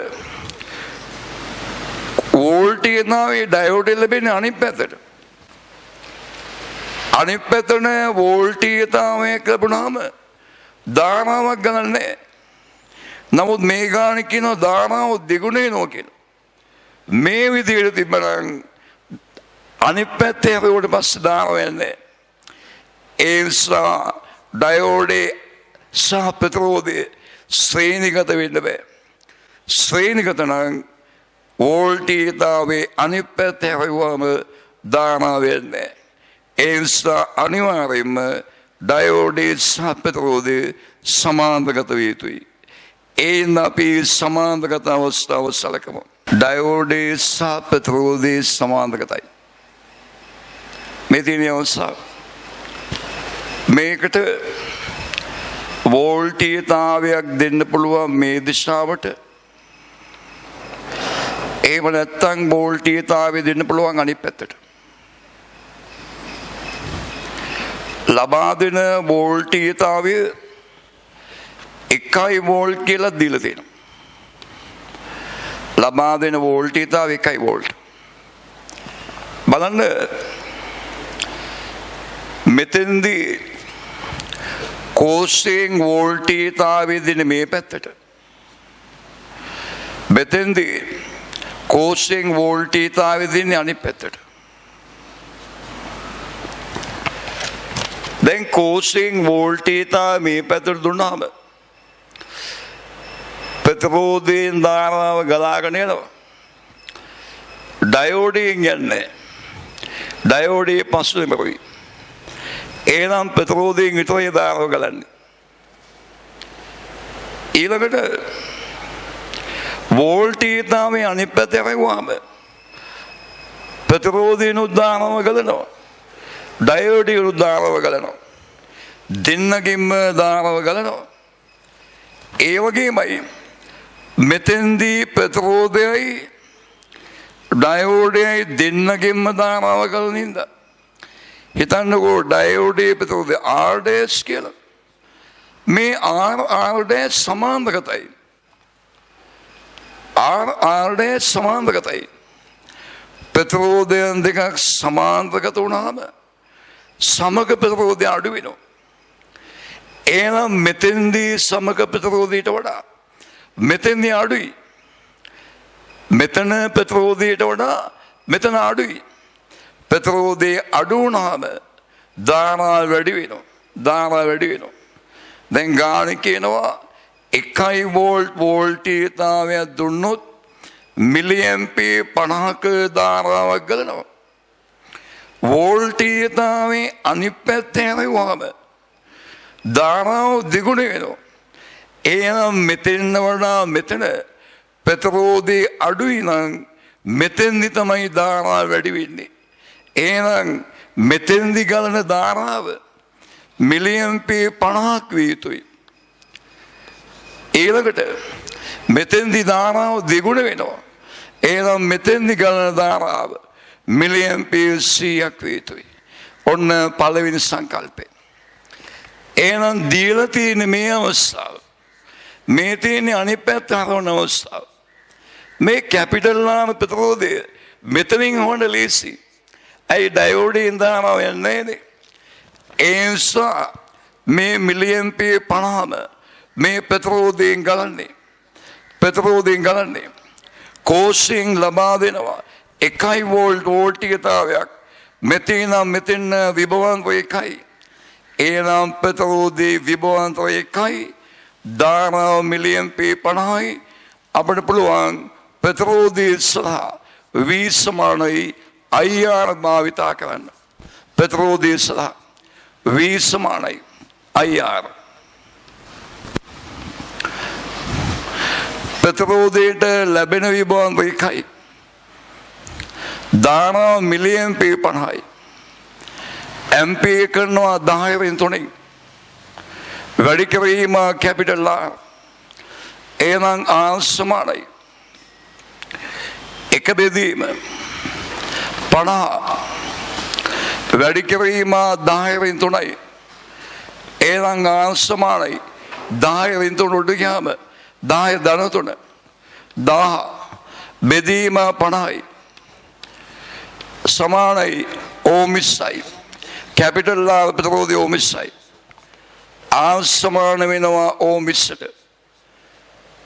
වෝල්ටීයතාවයේ ඩයෝඩේ ලැබෙන්නේ අනිත් පැත්තට. අනිත් පැත්තට වෝල්ටීයතාවය ලැබුණාම ධාරාවක් ගණන් නැහැ. නමුත් මේ ගානේ කියනවා ධාරාව දෙගුණ වෙනවා කියලා. මේ විදිහට තිබ්බනම් අනිත් පැත්තේ හරියට පස්සේ ධාරාව යන්නේ. ඒ නිසා ඩයෝඩේ සහ ප්‍රතිරෝධය ශ්‍රේණිගත වෙන්න බෑ. ශ්‍රේණිගත නම් වෝල්ටීයතාවයේ අනිත් පැත්තේ හරියවම ධාරාව වෙන්නේ. ඒ නිසා අනිවාර්යයෙන්ම ඩයෝඩේ සහ පෙට්‍රෝදේ සමාන්තරගත විය යුතුයි. ඒන් අපි සමාන්තරගත අවස්ථාව සලකමු. ඩයෝඩේ සහ පෙට්‍රෝදේ සමාන්තරගතයි. මේ තියෙන අවස්ථාව. මේකට වෝල්ටීයතාවයක් දෙන්න පුළුවන් මේ දිශාවට. එහෙම නැත්නම් වෝල්ටීයතාවය දෙන්න පුළුවන් අනිත් පැත්තට. ලබා දෙන වෝල්ටීයතාවය 1 වෝල්ට් කියලා දීලා තියෙනවා. ලබා දෙන වෝල්ටීයතාවය 1 වෝල්ට්. බලන්න මෙතෙන්දී කෝෂයෙන් වෝල්ටීයතාවය දෙන මේ පැත්තට. මෙතෙන්දී කෝෂයෙන් වෝල්ටීයතාවය දෙන්නේ අනිත් පැත්තට. දැන් කෝෂයෙන් වෝල්ටීයතාවය මේ පැත්තට දුන්නාම පෙට්‍රෝදයෙන් ධාරාව ගලාගෙන යනවා. ඩයෝඩයෙන් යන්නේ. ඩයෝඩේ පස්සෙම වෙයි. එහෙනම් පෙට්‍රෝදයෙන් විතරයි ධාරාව ගලන්නේ. ඊළඟට වෝල්ටීයතාවය අනිත් පැත්තට යවුවාම පෙට්‍රෝදයෙන් ධාරාව ගලනවා. ඩයෝඩයෙන් ධාරාව ගලනවා. දෙන්නගෙම ධාරාව ගලනවා. ඒ වගේමයි මෙතෙන්දී පෙට්‍රෝදයයි ඩයෝඩයයි දෙන්නගෙම ධාරාව ගලන හින්දා හිතන්නකෝ ඩයෝඩේ පෙට්‍රෝදේ RDS කියලා. මේ RDS සමාන්තරගතයි. RDS සමාන්තරගතයි. පෙට්‍රෝදයන් දෙකක් සමාන්තරගත වුණාම සමග පෙට්‍රෝදය අඩු වෙනවා. එහෙනම් මෙතෙන්දී සමග පෙට්‍රෝදයට වඩා මෙතෙන්දී අඩුයි. මෙතන පෙට්‍රෝදයට වඩා මෙතන අඩුයි. පෙට්‍රෝදේ අඩු වුණාම ධාරාව වැඩි වෙනවා. ධාරාව වැඩි වෙනවා. දැන් ගාණ කියනවා 1 වෝල්ට් වෝල්ටීයතාවයක් දුන්නොත් මිලි ඇම්පියර් 50ක ධාරාවක් ගලනවා. වෝල්ටීයතාවේ අනිත් පැත්තේ යවුවාම ධාරාව දෙගුණ වෙනවා. එහෙනම් මෙතෙන් වඩා මෙතන පෙට්‍රෝදේ අඩුයි නම් මෙතෙන්දි තමයි ධාරාව වැඩි වෙන්නේ. එහෙනම් මෙතෙන්දි ගලන ධාරාව මිලි ඇම්පියර් 50ක් විය යුතුයි. ඊළඟට මෙතෙන්දි ධාරාව දෙගුණ වෙනවා. එහෙනම් මෙතෙන්දි ගලන ධාරාව මිලි ඇම්පියර් 100ක් විය යුතුයි. ඔන්න පළවෙනි සංකල්පය. එහෙනම් දීලා තියෙන මේ අවස්ථාව. මේ තියෙන අනිත් පැත්ත හරවන අවස්ථාව. මේ කැපිටල් නාම පෙට්‍රෝදය මෙතනින් හොඳ ලේසි. ඇයි ඩයෝඩයෙන් ධාරාව යන්නේ නේද? ඒ නිසා මේ මිලි ඇම්පියර් 50ම මේ පෙට්‍රෝදයෙන් ගලන්නේ. පෙට්‍රෝදයෙන් ගලන්නේ. කෝෂයෙන් ලබා දෙනවා 1 වෝල්ට් වෝල්ටීයතාවයක්. මෙතන විභවාන්තර 1යි. එහෙනම් පෙට්‍රෝදේ විභවාන්තර 1යි. ධාරාව මිලි ඇම්පියර් 50යි. අපිට පුළුවන් පෙට්‍රෝදේ සහ V සමානයි IR භාවිතා කරන්න. පෙට්‍රෝදේ සහ V සමානයි IR. පෙට්‍රෝදේට ලැබෙන විභවාන්තර 1යි. ධාරාව මිලි ඇම්පියර් 50යි. ඇම්පියර් කරනවා 10න් 3න්. වැඩි කිරීම කැපිටල් R. එහෙනම් R සමානයි. එක බෙදීම 50 වැඩි කිරීම 10න් 3යි. එහෙනම් R සමානයි 10න් 3 උඩ ගියාම 10 ධන 3 10 බෙදීම 50යි. සමානයි ඕමිස්සයි. කැපිටල් R පෙට්‍රෝදේ ඕමිස්සයි. R සමාන වෙනවා ඕමිස්සට.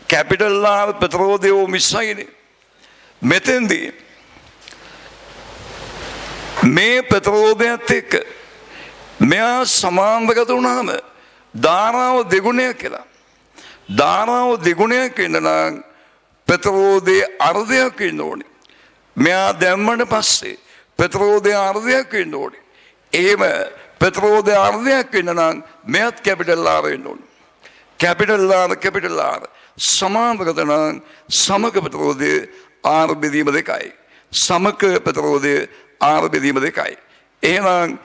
Capital R පෙට්‍රෝදේ ඕමිස්සයිනේ. මෙතෙන්දී මේ පෙට්‍රෝදයත් එක්ක මෙයා සමාන්තරගත වුණාම ධාරාව දෙගුණයක් කියලා. ධාරාව දෙගුණයක් වෙන්න නම් පෙට්‍රෝදේ අර්ධයක් වෙන්න ඕනේ. මෙයා දැම්මට පස්සේ පෙට්‍රෝදේ අර්ධයක් වෙන්න ඕනේ. එහෙම ප්‍රතිරෝධය අර්ධයක් වෙන්න නම් මෙයත් කැපිටල් R වෙන්න ඕන. කැපිටල් R සමාන්තරද නම් සමක ප්‍රතිරෝධය R බෙදීම 2යි. සමක ප්‍රතිරෝධය R බෙදීම 2යි. එහෙනම්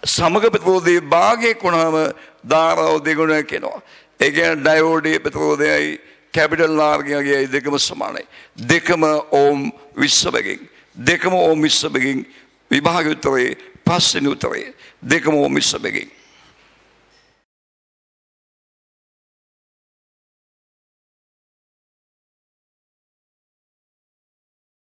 සමක ප්‍රතිරෝධයේ භාගයක් වුණාම ධාරාව දෙගුණයක් වෙනවා. ඒ කියන්නේ ඩයෝඩයේ ප්‍රතිරෝධයයි කැපිටල් R ගියගේ දෙකම සමානයි. දෙකම ඕම් 20 බැගින්. දෙකම ඕම් 20 බැගින් විභාග උත්තරේ පස්වෙනි උත්තරේ දෙකම ඕම් 20 බැගින්.